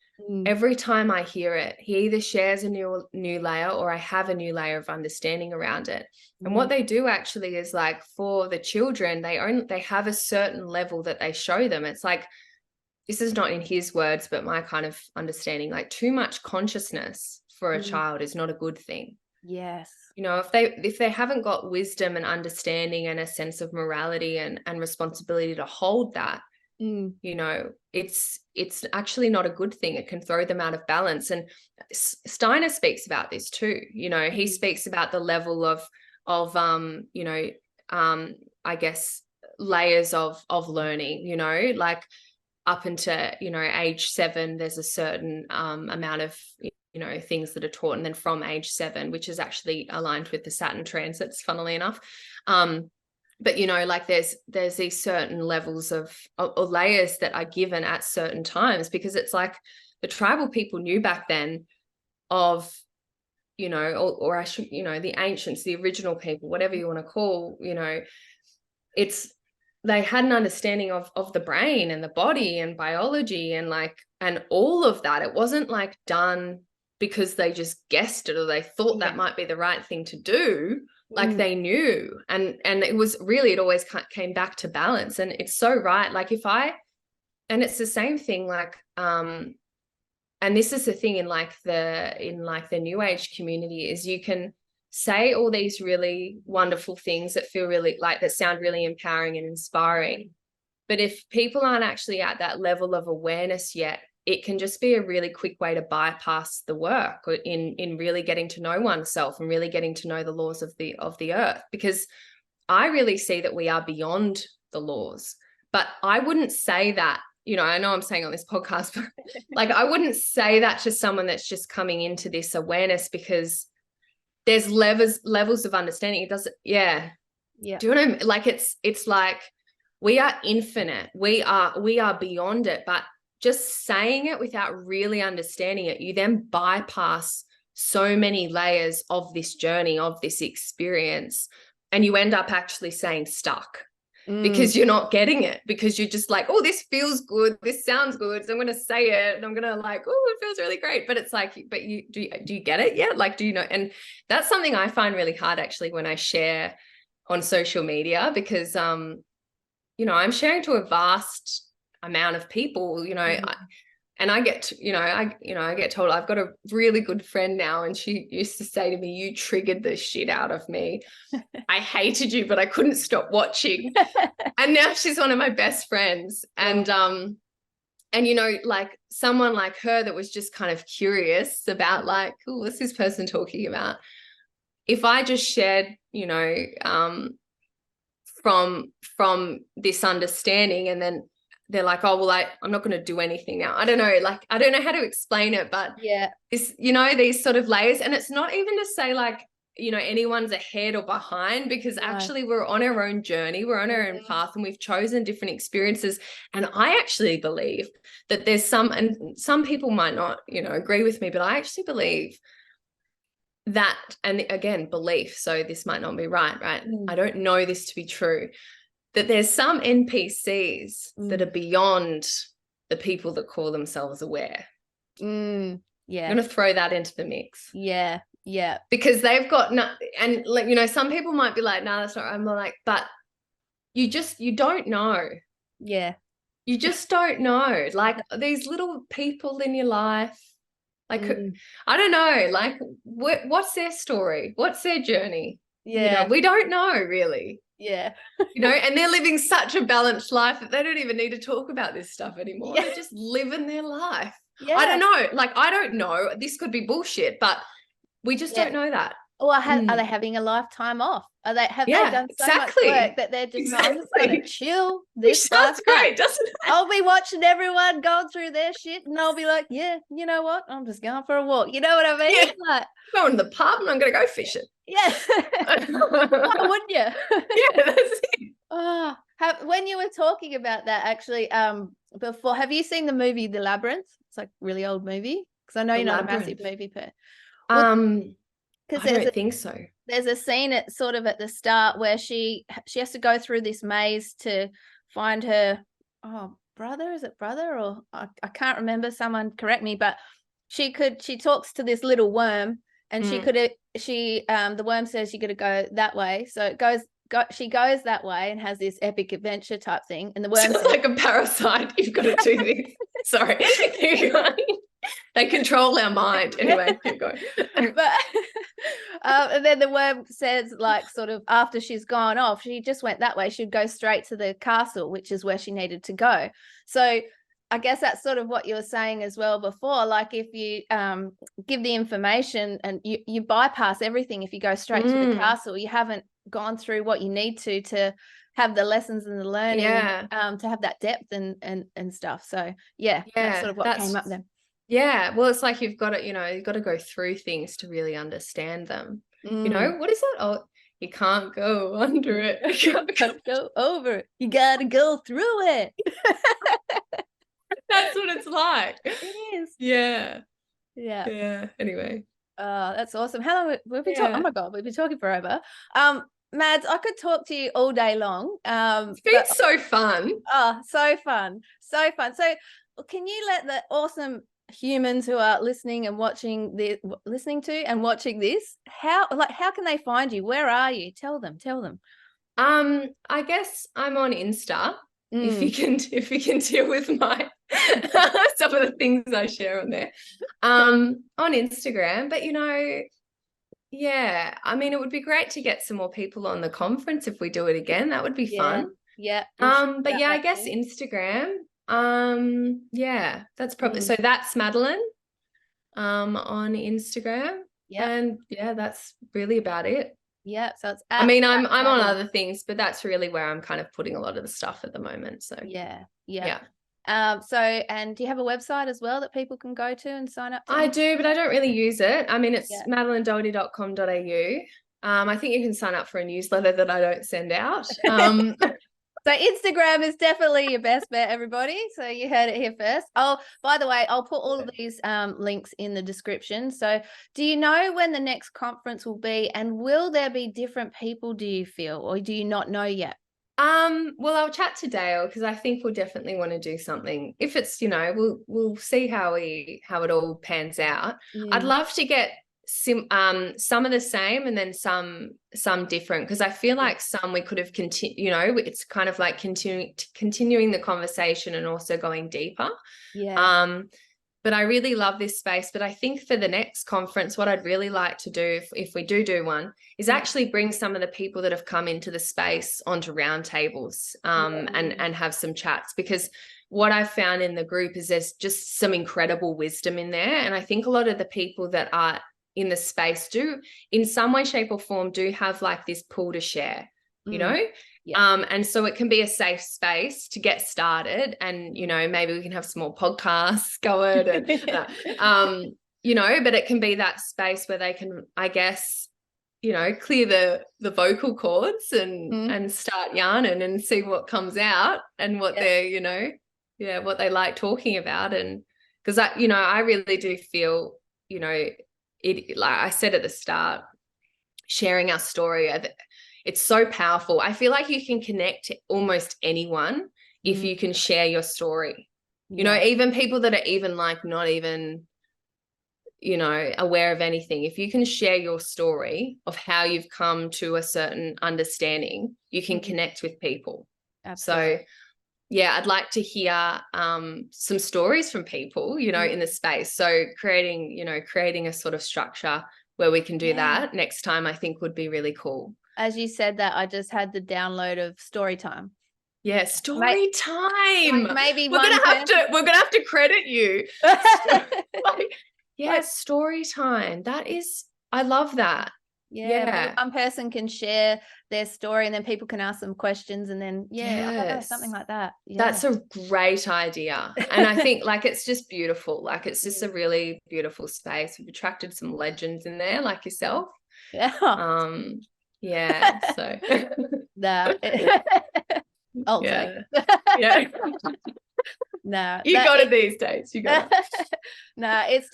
S4: Every time I hear it, he either shares a new layer or I have a new layer of understanding around it. And what they do actually is like for the children, they have a certain level that they show them. It's like, this is not in his words, but my kind of understanding, like too much consciousness for a child is not a good thing.
S3: Yes.
S4: You know, if they haven't got wisdom and understanding and a sense of morality and responsibility to hold that, you know, it's actually not a good thing. It can throw them out of balance. And Steiner speaks about this too. You know, he speaks about the level of you know, I guess layers of learning, you know, like up into, you know, age 7, there's a certain amount of, you know, things that are taught. And then from age 7, which is actually aligned with the Saturn transits, funnily enough. But, you know, like there's these certain levels of or layers that are given at certain times, because it's like the tribal people knew back then of, you know, or I should, you know, the ancients, the original people, whatever you want to call, you know, they had an understanding of the brain and the body and biology and like, and all of that. It wasn't like done because they just guessed it or they thought that might be the right thing to do. Like they knew, and it was really, it always came back to balance. And it's so right. Like and it's the same thing, like, and this is the thing in the new age community is you can say all these really wonderful things that feel really like that sound really empowering and inspiring. But if people aren't actually at that level of awareness yet, it can just be a really quick way to bypass the work in really getting to know oneself and really getting to know the laws of the earth. Because I really see that we are beyond the laws. But I wouldn't say that, you know, I know I'm saying on this podcast, but like I wouldn't say that to someone that's just coming into this awareness, because there's levels of understanding. It doesn't, Do you know what I mean? Like it's like we are infinite. We are beyond it, but just saying it without really understanding it, you then bypass so many layers of this journey, of this experience, and you end up actually saying stuck because you're not getting it, because you're just like, oh, this feels good, this sounds good, so I'm going to say it and I'm going to like, oh, it feels really great. But it's like, but do you get it yet? Like, do you know? And that's something I find really hard actually when I share on social media, because you know, I'm sharing to a vast amount of people, you know, and I get told, I've got a really good friend now, and she used to say to me, you triggered the shit out of me. I hated you, but I couldn't stop watching. And now she's one of my best friends. And you know, like someone like her that was just kind of curious about like, oh, what's this person talking about? If I just shared, you know, from this understanding, and then they're like, oh, well, I'm not going to do anything now. I don't know. Like, I don't know how to explain it, but this, you know, these sort of layers. And it's not even to say like, you know, anyone's ahead or behind, because actually we're on our own journey. We're on our own path, and we've chosen different experiences. And I actually believe that there's and some people might not, you know, agree with me, but I actually believe that, and again, belief. So this might not be right? I don't know this to be true, that there's some NPCs that are beyond the people that call themselves aware. I'm going to throw that into the mix.
S3: Yeah.
S4: Because they've got and like, you know, some people might be like, no, that's not right. I'm like, but you don't know.
S3: Yeah.
S4: You just don't know. Like these little people in your life, like, I don't know, like what's their story? What's their journey?
S3: Yeah.
S4: we don't know really.
S3: Yeah.
S4: And they're living such a balanced life that they don't even need to talk about this stuff anymore.
S3: Yeah.
S4: They're just living their life.
S3: Yeah.
S4: I don't know. Like, I don't know. This could be bullshit, but we just don't know that.
S3: Or are they having a lifetime off? Have they done so much work that they're just I'm just going to chill this
S4: sounds great, doesn't it?
S3: I'll be watching everyone going through their shit, and I'll be like, yeah, you know what? I'm just going for a walk. You know what I mean?
S4: Yeah.
S3: Like,
S4: going to the pub and I'm going to go fishing.
S3: Yeah. Why wouldn't you?
S4: Yeah, that's it.
S3: Oh, when you were talking about that, actually, before, have you seen the movie The Labyrinth? It's like a really old movie, because I know you're not a massive movie person.
S4: I don't think so.
S3: There's a scene at the start where she has to go through this maze to find her brother. Is it brother, or I can't remember, someone correct me, but she talks to this little worm, and the worm says you got to go that way, so she goes that way and has this epic adventure type thing, and the worm says,
S4: like a parasite, you've got to do this. Sorry. Keep going. They control our mind. Anyway, keep going.
S3: But and then the worm says, like, sort of after she's gone off, she just went that way, she'd go straight to the castle, which is where she needed to go. So I guess that's sort of what you were saying as well before, like if you give the information and you bypass everything, if you go straight to the castle, you haven't gone through what you need to have the lessons and the learning, to have that depth and stuff. So that's sort of what came up then.
S4: Yeah, well, it's like you've got to go through things to really understand them. What is that? Oh, you can't go under it. You can't
S3: go over it. You got to go through it.
S4: That's what it's like.
S3: It is.
S4: Yeah. Anyway.
S3: That's awesome. How long have we been talking? Oh my God, we've been talking forever. Mads, I could talk to you all day long.
S4: It's been so fun.
S3: Oh, so fun. So can you let the awesome humans who are listening and watching this, how can they find you? Where are you? Tell them.
S4: I guess I'm on Insta. If you can deal with my some of the things I share on there. On Instagram, but I mean, it would be great to get some more people on the conference if we do it again. That would be fun.
S3: Yeah.
S4: But I guess Instagram. That's probably so that's Madeleine on Instagram.
S3: Yeah.
S4: And that's really about it.
S3: Yeah. So it's
S4: I'm on other things, but that's really where I'm kind of putting a lot of the stuff at the moment. So
S3: yeah. And do you have a website as well that people can go to and sign up to?
S4: I do, but I don't really use it. I mean, it's madeleinedoherty.com.au. I think you can sign up for a newsletter that I don't send out.
S3: So Instagram is definitely your best bet, everybody. So you heard it here first. Oh, by the way, I'll put all of these links in the description. So do you know when the next conference will be, and will there be different people, do you feel, or do you not know yet?
S4: Well, I'll chat to Dale, because I think we'll definitely want to do something. If it's, we'll see how it all pans out. I'd love to get some of the same and then some different, because I feel like some we could have it's kind of like continuing the conversation and also going deeper. But I really love this space. But I think for the next conference, what I'd really like to do, if we do one, is actually bring some of the people that have come into the space onto round tables and have some chats, because what I've found in the group is there's just some incredible wisdom in there. And I think a lot of the people that are in the space do, in some way, shape or form, do have like this pool to share, and so it can be a safe space to get started, and maybe we can have some more podcasts going, and but it can be that space where they can, I guess, clear the vocal cords and start yarning and see what comes out and what they're what they like talking about. And because I really do feel it, like I said at the start, sharing our story, it's so powerful. I feel like you can connect to almost anyone if you can share your story. Even people that are even like not even, aware of anything. If you can share your story of how you've come to a certain understanding, you can connect with people.
S3: Absolutely.
S4: So I'd like to hear some stories from people, in the space. So creating a sort of structure where we can do that next time, I think would be really cool.
S3: As you said that, I just had the download of story time.
S4: Yeah, story time.
S3: Like maybe
S4: we're gonna have to credit you. Story time. I love that.
S3: Yeah. One person can share their story and then people can ask them questions and then I don't know, something like that.
S4: That's a great idea. And I think like it's just beautiful. Like it's just a really beautiful space. We've attracted some legends in there like yourself. So
S3: I'll take it. No,
S4: you got it these days. You got it.
S3: No, it's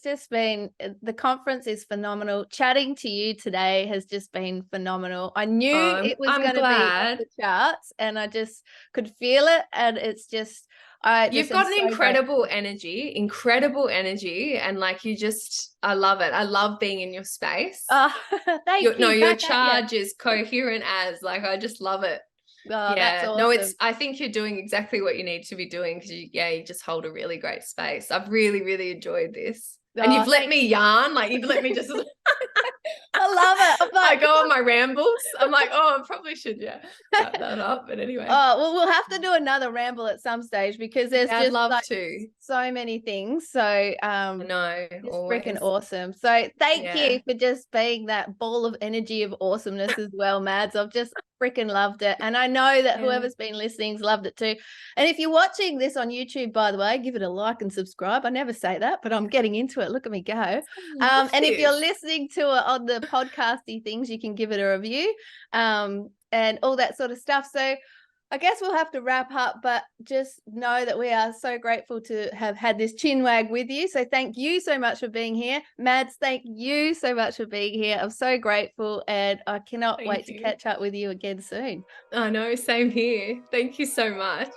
S3: just been, the conference is phenomenal. Chatting to you today has just been phenomenal. I knew it was going to be off the charts, and I just could feel it. And it's just,
S4: you've got an incredible energy, and like I love it. I love being in your space.
S3: Thank you.
S4: No, your charge is coherent as, like, I just love it.
S3: Oh, that's awesome.
S4: I think you're doing exactly what you need to be doing, because you just hold a really great space. I've really, really enjoyed this. And you've let me yarn, like you've let me just
S3: I love it.
S4: I go on my rambles. I'm like, I probably should wrap that up. But anyway.
S3: Well, we'll have to do another ramble at some stage, because there's just so many things. So
S4: I know,
S3: it's freaking awesome. So thank you for just being that ball of energy of awesomeness as well, Mads. I've just freaking loved it, and I know that whoever's been listening's loved it too. And if you're watching this on YouTube, by the way, give it a like and subscribe. I never say that, but I'm getting into it. Look at me go. And if you're listening to it on the podcasty things, you can give it a review and all that sort of stuff. So I guess we'll have to wrap up, but just know that we are so grateful to have had this chinwag with you. So thank you so much for being here. Mads, thank you so much for being here. I'm so grateful, and I cannot wait to catch up with you again soon.
S4: I know, same here. Thank you so much.